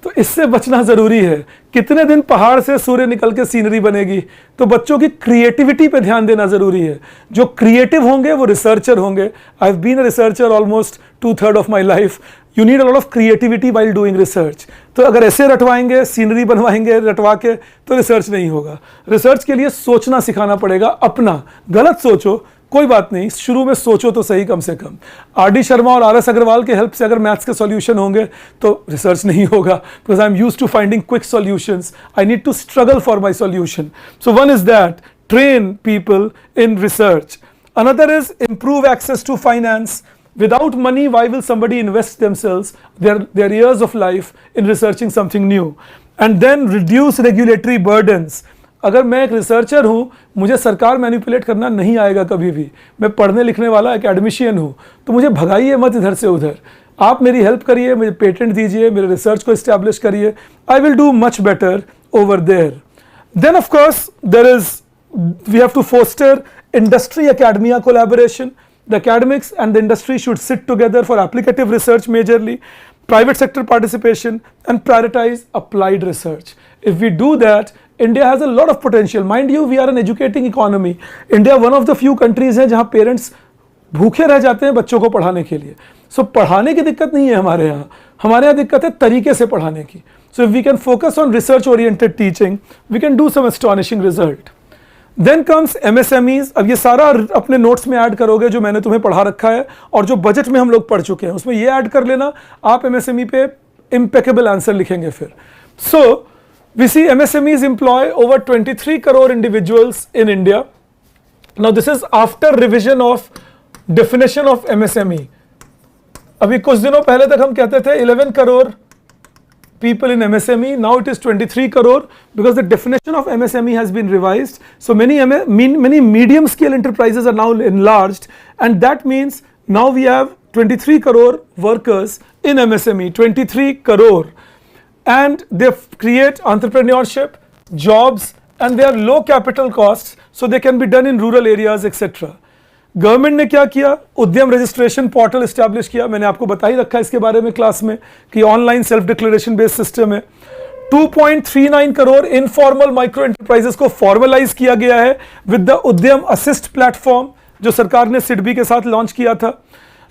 तो इससे बचना ज़रूरी है. कितने दिन पहाड़ से सूर्य निकल के सीनरी बनेगी? तो बच्चों की क्रिएटिविटी पे ध्यान देना ज़रूरी है. जो क्रिएटिव होंगे वो रिसर्चर होंगे. I have been a researcher almost 2/3 of my life. You need a lot of creativity while doing research. तो अगर ऐसे रटवाएंगे, सीनरी बनवाएंगे रटवा के, तो रिसर्च नहीं होगा. रिसर्च के लिए सोचना सिखाना पड़ेगा अपना. गलत सोचो कोई बात नहीं, शुरू में सोचो तो सही. कम से कम RD शर्मा और RS अग्रवाल के हेल्प से अगर मैथ्स के सॉल्यूशन होंगे तो रिसर्च नहीं होगा. Because I am used to finding quick solutions. I need to struggle for my solution. So one is that, train people in research. Another is improve access to finance. Without money, why will somebody invest themselves, their years of life in researching something new? And then reduce regulatory burdens. अगर मैं एक researcher हूँ, मुझे सरकार manipulate करना नहीं आएगा कभी भी. मैं पढ़ने लिखने वाला एकेडमिशियन हूँ, तो मुझे भगाइए मत इधर से उधर. आप मेरी हेल्प करिए, मुझे पेटेंट दीजिए, मेरे रिसर्च को इस्टेब्लिश करिए. I will do much better over there. Then of course we have to foster industry academia collaboration. The academics and the industry should sit together for applicative research majorly, private sector participation, and prioritize applied research. If we do that, India has a lot of potential. Mind you, we are an educating economy. India one of the few countries है जहां parents भूखे रह जाते हैं बच्चों को पढ़ाने के लिए. सो पढ़ाने की दिक्कत नहीं है हमारे यहाँ दिक्कत है तरीके से पढ़ाने की. So if we can focus on research oriented teaching, we can do some astonishing result. Then comes MSMEs. अब ये सारा अपने नोट्स में ऐड करोगे जो मैंने तुम्हें पढ़ा रखा है और जो बजट में हम लोग पढ़ चुके हैं, उसमें ये ऐड कर लेना. आप MSME पे impeccable आंसर लिखेंगे फिर. So we see MSMEs employ over 23 crore individuals in India. Now this is after revision of definition of MSME. अभी कुछ दिनों पहले तक हम कहते थे 11 crore people in MSME. Now it is 23 crore because the definition of MSME has been revised. So many medium scale enterprises are now enlarged, and that means now we have 23 crore workers in MSME, 23 crore, and they create entrepreneurship, jobs, and they are low capital costs, so they can be done in rural areas, etc. Government ने क्या किया, उद्यम registration portal establish किया. मैंने आपको बता ही रखा है इसके बारे में क्लास में कि online self declaration based system है. 2.39 करोड़ इनफॉर्मल माइक्रो एंटरप्राइजेस को फॉर्मलाइज किया गया है with the Udyam assist platform जो सरकार ने सिडबी के साथ लॉन्च किया था.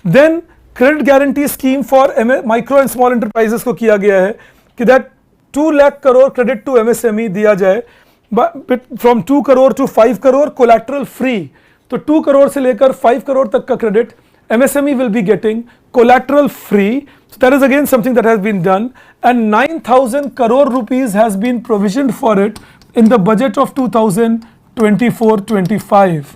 Then credit guarantee scheme for micro and small enterprises को किया गया है कि that 2 lakh crore credit to MSME दिया जाए from 2 crore to 5 crore collateral free. तो 2 करोड़ से लेकर 5 करोड़ तक का credit MSME will be getting collateral free. So that is again something that has been done, and 9,000 crore rupees has been provisioned for it in the budget of 2024-25.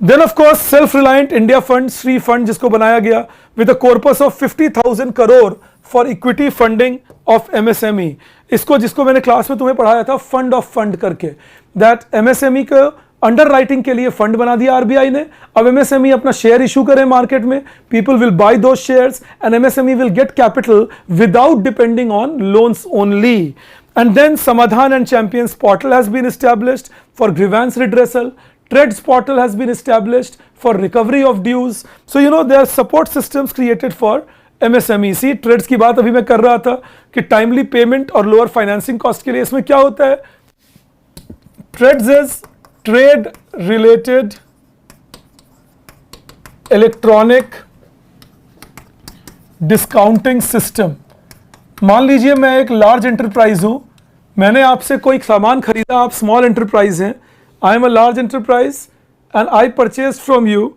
Then of course self-reliant India fund, Sri fund जिसको बनाया गया with a corpus of 50,000 crore for equity funding of MSME. इसको जिसको मैंने class में तुम्हें पढ़ाया था fund of fund करके, that MSME का अंडर राइटिंग के लिए फंड बना दिया आरबीआई ने. अब MSME अपना शेयर इशू करें मार्केट में, people will buy those shares and MSME will get capital without depending on loans only. And then Samadhaan and champions portal has been established for grievance redressal. Trades portal has been established for recovery of dues. So you know there are support systems created for MSME. See trades की बात अभी मैं कर रहा था कि timely payment और lower financing cost के लिए इसमें क्या होता है, TReDS is trade related electronic discounting system. मान लीजिए मैं एक लार्ज एंटरप्राइज हूं, मैंने आपसे कोई सामान खरीदा, आप स्मॉल एंटरप्राइज हैं, I am a large enterprise and I purchase from you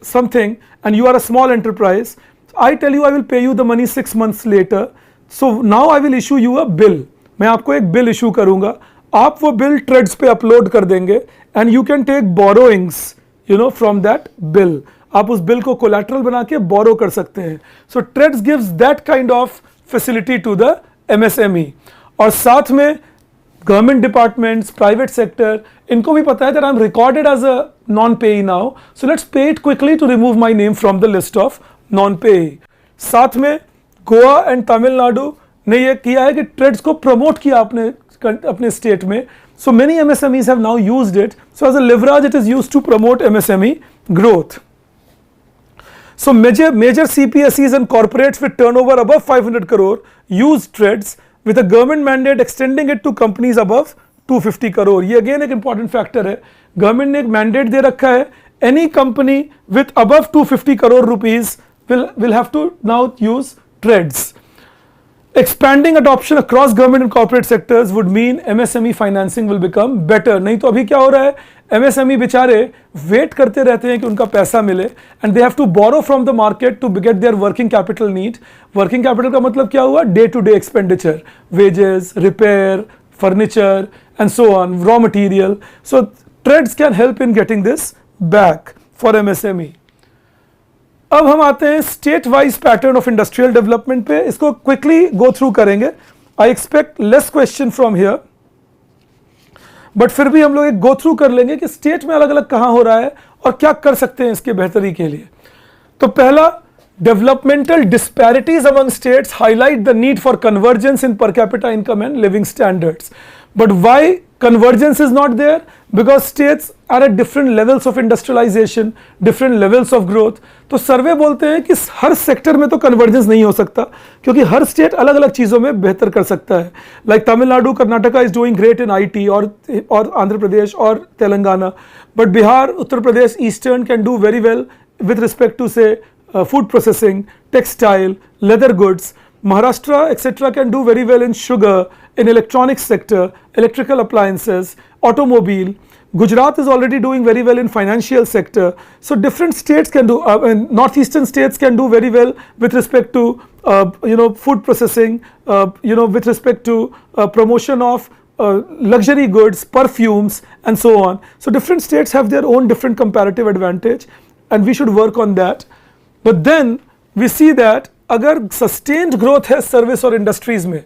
something and you are a small enterprise. I tell you I will pay you the money 6 months later. So now I will issue you a bill. मैं आपको एक bill issue करूंगा, आप वो bill trades पे upload कर देंगे and you can take borrowings from that bill. आप उस बिल को कोलैटरल बना के बोरो कर सकते हैं. So trades gives that kind of facility to the MSME. और साथ में गवर्नमेंट डिपार्टमेंट्स, प्राइवेट सेक्टर, इनको भी पता है that I'm recorded as a non-payee now, so let's pay it quickly to remove my name from the list of non-payee. साथ में Goa and Tamil Nadu ने ये किया है कि ट्रेड्स को प्रमोट किया अपने स्टेट में. So many MSMEs have now used it. So as a leverage it is used to promote MSME growth. So major CPSEs and corporates with turnover above 500 crore use trades with a government mandate extending it to companies above 250 crore. ये again एक important factor है. Government ने एक mandate दे रखा है, any company with above 250 crore rupees will have to now use trades. Expanding adoption across government and corporate sectors would mean MSME financing will become better. नहीं तो अभी क्या हो रहा है, MSME बेचारे वेट करते रहते हैं कि उनका पैसा मिले and they have to borrow from the market to get their working capital need. Working capital का मतलब क्या हुआ, day to day expenditure, wages, repair, furniture and so on, raw material. So trades can help in getting this back for MSME. अब हम आते हैं state wise pattern of industrial development पे. इसको क्विकली गो थ्रू करेंगे. I expect less question from here, but फिर भी हम लोग एक गो थ्रू कर लेंगे कि स्टेट में अलग अलग कहां हो रहा है और क्या कर सकते हैं इसके बेहतरी के लिए. तो पहला, developmental disparities among states highlight the need for convergence in per capita income and living standards. But why convergence is not there? Because states are at different levels of industrialization, different levels of growth. तो सर्वे बोलते हैं कि हर sector में तो convergence नहीं हो सकता, क्योंकि हर स्टेट अलग अलग चीज़ों में बेहतर कर सकता है. Like Tamil Nadu, Karnataka is doing great in IT और आंध्र प्रदेश और Telangana, but Bihar, Uttar Pradesh, eastern can do very well with respect to say food processing, textile, leather goods. Maharashtra etc. can do very well in sugar, in electronics sector, electrical appliances, automobile. Gujarat is already doing very well in financial sector. So different states can do, and northeastern states can do very well with respect to food processing, with respect to promotion of luxury goods, perfumes and so on. So different states have their own different comparative advantage, and we should work on that. But then we see that अगर sustained growth है service और industries में,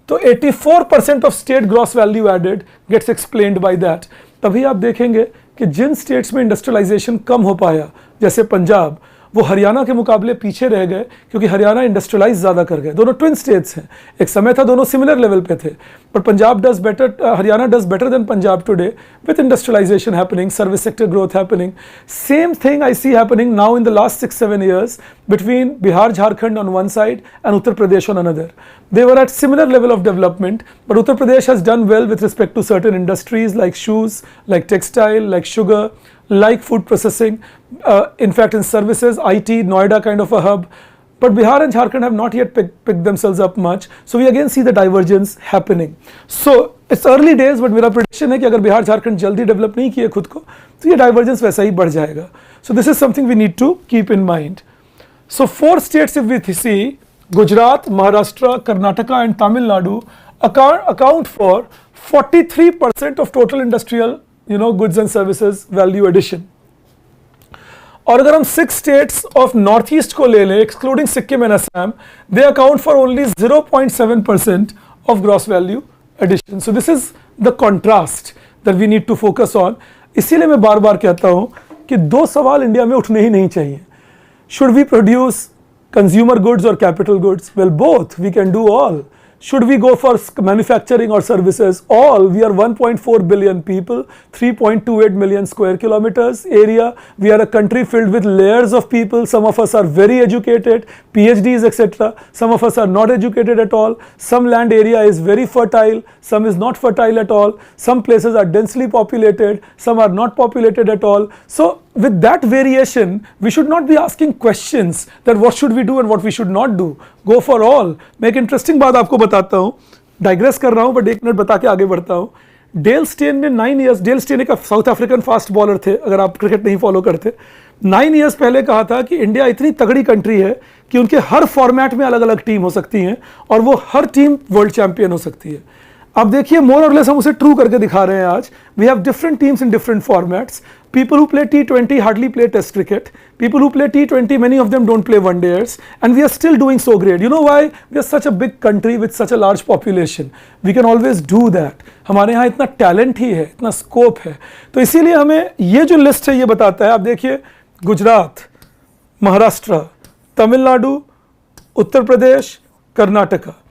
तो 84% of state gross value added gets explained by that. तभी आप देखेंगे कि जिन states में इंडस्ट्रियलाइजेशन कम हो पाया, जैसे पंजाब, वो हरियाणा के मुकाबले पीछे रह गए, क्योंकि हरियाणा इंडस्ट्रियलाइज ज़्यादा कर गए. दोनों ट्विन स्टेट्स हैं, एक समय था दोनों सिमिलर लेवल पे थे, but Punjab does better, Haryana does better than Punjab today with industrialisation happening, service sector growth happening. Same thing I see happening now in the last 6-7 years between Bihar, Jharkhand on one side and Uttar Pradesh on another. They were at similar level of development, but Uttar Pradesh has done well with respect to certain industries like shoes, like textile, like sugar, like food processing, in fact in services, IT, Noida kind of a hub. But Bihar and Jharkhand have not yet picked themselves up much. So we again see the divergence happening. So it's early days, but मेरा prediction है कि अगर बिहार झारखंड जल्दी develop नहीं किए खुद को, तो ये divergence वैसा ही बढ़ जाएगा. So this is something we need to keep in mind. So 4 states if we see, Gujarat, Maharashtra, Karnataka and Tamil Nadu account for 43% of total industrial goods and services value addition. और अगर हम 6 states of northeast को ले लें, excluding Sikkim and Assam, they account for only 0.7% of gross value addition. So this is the contrast that we need to focus on. इसीलिए मैं बार बार कहता हूँ कि 2 सवाल इंडिया में उठने ही नहीं चाहिए. Should we produce consumer goods or capital goods? Well, both. We can do all. Should we go for manufacturing or services? All. We are 1.4 billion people, 3.28 million square kilometers area. We are a country filled with layers of people. Some of us are very educated, PhDs, etc. Some of us are not educated at all. Some land area is very fertile, some is not fertile at all. Some places are densely populated, some are not populated at all. So with that variation, we should not be asking questions that what should we do and what we should not do. Go for all. मैं एक interesting बात आपको बताता हूँ, digress कर रहा हूँ but 1 minute बता के आगे बढ़ता हूँ. डेल स्टेन ने 9 years, डेल स्टेन एक साउथ अफ्रीकन फास्ट बॉलर थे, अगर आप क्रिकेट नहीं फॉलो करते, 9 years पहले कहा था कि इंडिया इतनी तगड़ी कंट्री है कि उनके हर फॉर्मेट में अलग अलग टीम हो सकती हैं और वो हर टीम वर्ल्ड चैंपियन हो सकती है. अब देखिए मोर और लेस हम उसे ट्रू करके दिखा रहे हैं आज. We have different teams in different formats. People who play T20 hardly play test cricket. People who play T20, many of them don't play one dayers, and we are still doing so great. You know why? We are such a big country with such a large population. We can always do that. हमारे यहाँ इतना talent ही है, इतना scope है. तो इसीलिए हमें ये जो लिस्ट है ये बताता है. आप देखिए गुजरात, महाराष्ट्र, तमिलनाडु, उत्तर प्रदेश, कर्नाटका.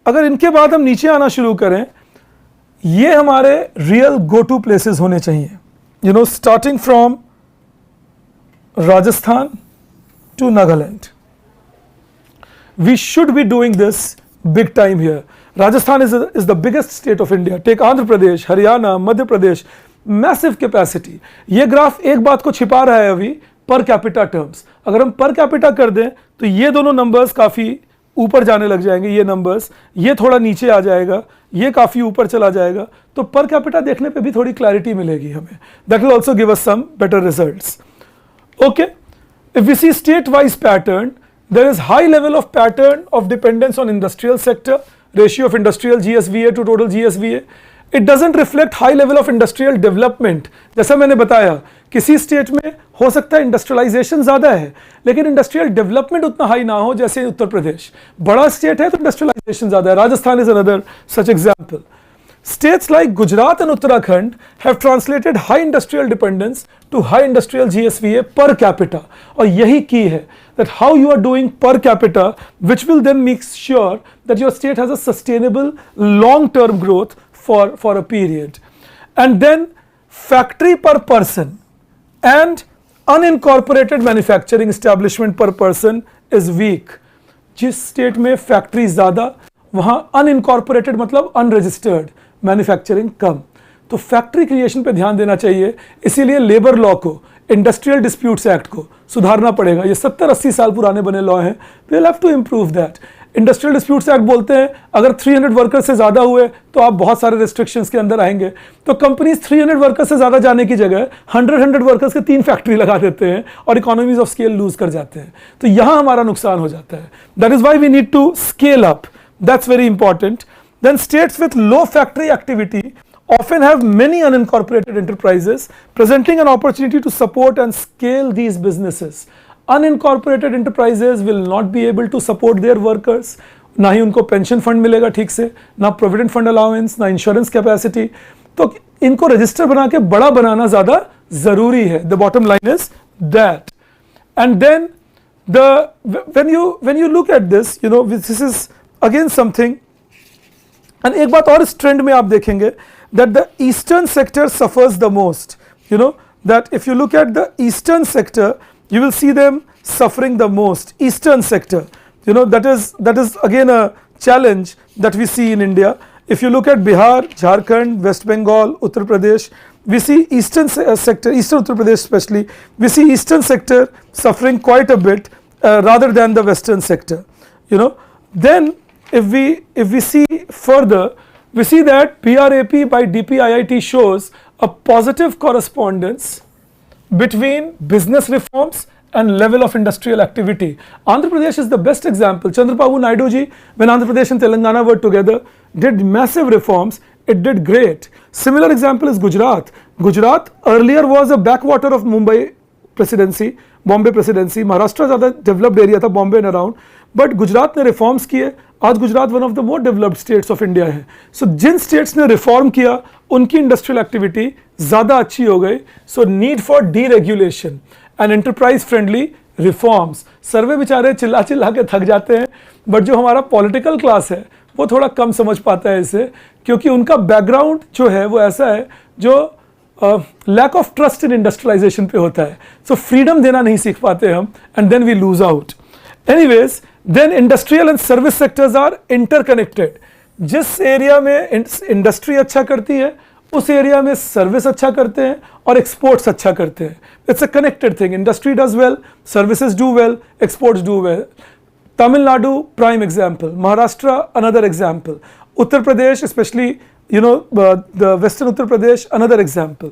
अगर इनके बाद हम नीचे आना शुरू करें, ये हमारे रियल गो टू प्लेसेस होने चाहिए. Starting from Rajasthan to Nagaland. We should be doing this big time here. Rajasthan is the biggest state of India. Take Andhra Pradesh, Haryana, Madhya Pradesh, massive capacity. ये graph एक बात को छिपा रहा है अभी, पर कैपिटा टर्म्स. अगर हम पर कैपिटा कर दें तो ये दोनों नंबर्स काफ़ी ऊपर जाने लग जाएंगे. ये नंबर्स, ये थोड़ा नीचे आ जाएगा, ये काफ़ी ऊपर चला जाएगा. तो पर कैपिटा देखने पे भी थोड़ी क्लैरिटी मिलेगी हमें. That will also give us some better results. Okay, if we see state wise pattern, there is high level of pattern of dependence on industrial sector, ratio of industrial GSVA to total GSVA. It doesn't reflect high level of industrial development. जैसा मैंने बताया, किसी state में हो सकता है industrialisation ज़्यादा है लेकिन इंडस्ट्रियल डेवलपमेंट उतना हाई ना हो. जैसे उत्तर प्रदेश बड़ा स्टेट है तो इंडस्ट्रियलाइजेशन ज़्यादा है. Rajasthan is another such example. States like Gujarat and Uttarakhand have translated high industrial dependence to high industrial GSVA per capita. और यही key है that how you are doing per capita, which will then make sure that your state has a sustainable long-term growth for a period. And then factory per person and unincorporated manufacturing establishment per person is weak. जिस state में factory ज़्यादा वहाँ unincorporated मतलब unregistered manufacturing कम, तो factory creation पे ध्यान देना चाहिए. इसीलिए लेबर लॉ को, इंडस्ट्रियल डिस्प्यूट्स एक्ट को सुधारना पड़ेगा. ये 70-80 साल पुराने बने लॉ हैं. We will have to improve that. Industrial disputes act बोलते हैं अगर 300 वर्कर्स से ज़्यादा हुए तो आप बहुत सारे रेस्ट्रिक्शंस के अंदर आएंगे. तो कंपनीज 300 वर्कर्स से ज़्यादा जाने की जगह 100 वर्कर्स के 3 फैक्ट्री लगा देते हैं और इकोनॉमीज ऑफ स्केल लूज कर जाते हैं. तो यहाँ हमारा नुकसान हो जाता है. That is why we need to scale up. That's very important. Then states with low factory activity often have many unincorporated enterprises, presenting an opportunity to support and scale these businesses. Unincorporated enterprises will not be able to support their workers. ना ही उनको pension fund मिलेगा ठीक से, ना provident fund allowance, ना insurance capacity. तो इनको register बना के बड़ा बनाना ज़्यादा ज़रूरी है. The bottom line is that. And then when you look at this, you know, this is again something. And एक बात और इस ट्रेंड में आप देखेंगे that the eastern sector suffers the most. You know that if you look at the eastern sector, you will see them suffering the most. Eastern sector, you know, that is again a challenge that we see in India. If you look at Bihar, Jharkhand, West Bengal, Uttar Pradesh, we see eastern sector, eastern Uttar Pradesh especially, we see eastern sector suffering quite a bit rather than the western sector. You know, then if we see further, we see that PRAP by DPIIT shows a positive correspondence between business reforms and level of industrial activity. Andhra Pradesh is the best example. Chandrababu Naidu ji, when Andhra Pradesh and Telangana were together, did massive reforms. It did great. Similar example is Gujarat. Gujarat earlier was a backwater of Mumbai presidency, Bombay presidency. Maharashtra ज़्यादा developed area था, Bombay and around. But Gujarat ने reforms किए. आज Gujarat one of the more developed states of India है. सो जिन states ने reform किया उनकी industrial activity ज़्यादा अच्छी हो गई. So need for deregulation and enterprise friendly reforms. Survey बेचारे चिल्ला चिल्ला के थक जाते हैं, बट जो हमारा पॉलिटिकल क्लास है वो थोड़ा कम समझ पाता है इसे, क्योंकि उनका बैकग्राउंड जो है वो ऐसा है जो lack of trust in industrialisation पे होता है. सो फ्रीडम देना नहीं सीख पाते हम, and then we lose out. Anyways, then industrial and service sectors are interconnected. जिस एरिया में इंडस्ट्री अच्छा करती है उस एरिया में सर्विस अच्छा करते हैं और एक्सपोर्ट्स अच्छा करते हैं. It's a connected thing. Industry does well, services do well, exports do well. Tamil Nadu prime example, Maharashtra another example, Uttar Pradesh specially, you know, the western Uttar Pradesh another example.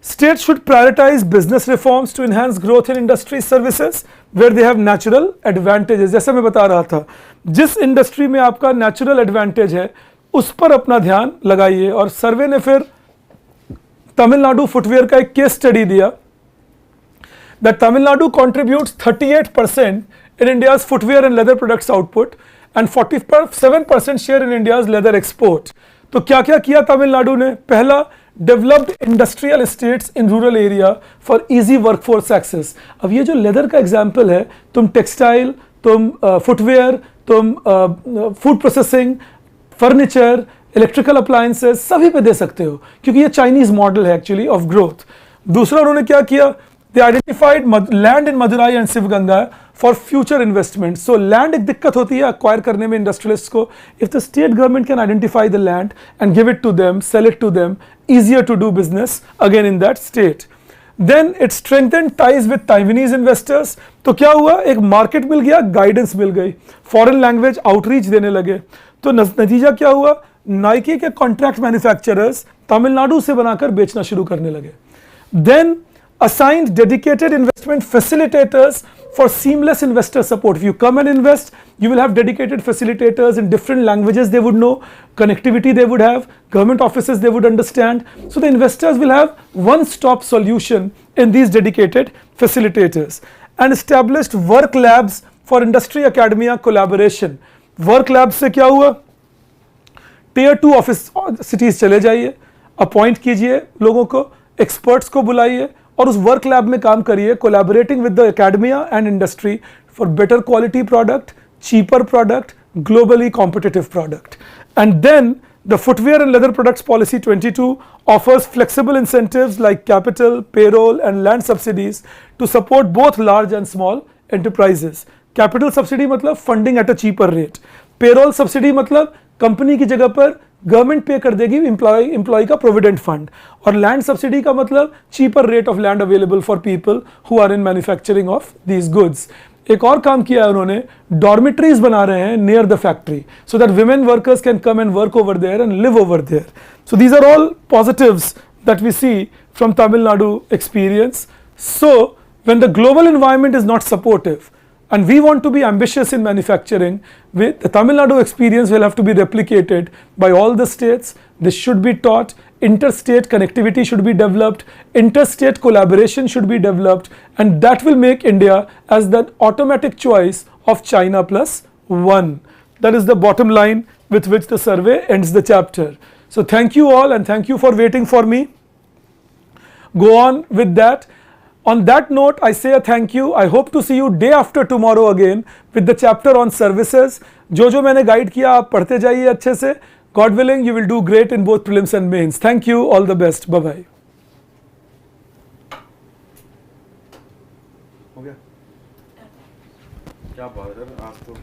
States should prioritize business reforms to enhance growth in industry services where they have natural advantages. जैसे मैं बता रहा था, जिस industry में आपका natural advantage है उस पर अपना ध्यान लगाइए. और सर्वे ने फिर तमिलनाडु फुटवेयर का एक केस स्टडी दिया that Tamil Nadu contributes 38% in India's footwear and leather products output and 47% share in India's leather export. तो क्या क्या किया तमिलनाडु ने? पहला, developed industrial states in rural area for easy workforce access. अब ये जो लेदर का एग्जांपल है, तुम टेक्सटाइल, तुम फुटवेयर, तुम food processing, furniture, electrical appliances सभी पे दे सकते हो, क्योंकि ये चाइनीज मॉडल है एक्चुअली ऑफ ग्रोथ. दूसरा उन्होंने क्या किया? They identified land in Madurai and Sivganga for future investment. So land एक दिक्कत होती है acquire करने में इंडस्ट्रियलिस्ट को. If the state government can identify the land and give it to them, sell it to them, easier to do business again in that state. Then it strengthened ties with Taiwanese investors. तो क्या हुआ? एक market मिल गया, guidance मिल गई, foreign language outreach देने लगे. तो नतीजा क्या हुआ? नाइकी के कॉन्ट्रैक्ट मैन्युफैक्चरर्स तमिलनाडु से बनाकर बेचना शुरू करने लगे. Then assigned dedicated investment facilitators for seamless investor support. If you come and invest, you will have dedicated facilitators in different languages they would know, connectivity they would have, government offices they would understand. So the investors will have one-stop solution in these dedicated facilitators. And established work labs for industry academia collaboration. Work labs से क्या हुआ? Tier 2 office cities चले जाइए, appoint कीजिए लोगों को, experts को बुलाइए और उस वर्क लैब में काम करिए, collaborating with the academia and industry for better quality product, cheaper product, globally competitive product. And then The Footwear and Leather Products Policy 22 offers flexible incentives like capital, payroll and land subsidies to support both large and small enterprises. Capital subsidy मतलब funding at a cheaper rate. Payroll subsidy मतलब company की जगह पर government pay कर देगी employ का provident fund. और land subsidy का मतलब cheaper rate of land available for people who are in manufacturing of these goods. एक और काम किया है उन्होंने, डॉर्मिटरीज बना रहे हैं near the factory so that women workers can come and work over there and live over there. So these are all positives that we see from Tamil Nadu experience. So when the global environment is not supportive and we want to be ambitious in manufacturing, the Tamil Nadu experience will have to be replicated by all the states. This should be taught, interstate connectivity should be developed, interstate collaboration should be developed, and that will make India as the automatic choice of China plus one. That is the bottom line with which the survey ends the chapter. So thank you all and thank you for waiting for me. Go on with that. On that note, I say a thank you. I hope to see you day after tomorrow again with the chapter on services. जो मैंने guide किया आप पढ़ते जाइए अच्छे से. God willing, you will do great in both prelims and mains. Thank you. All the best. Bye bye. हो गया क्या बात है आप तो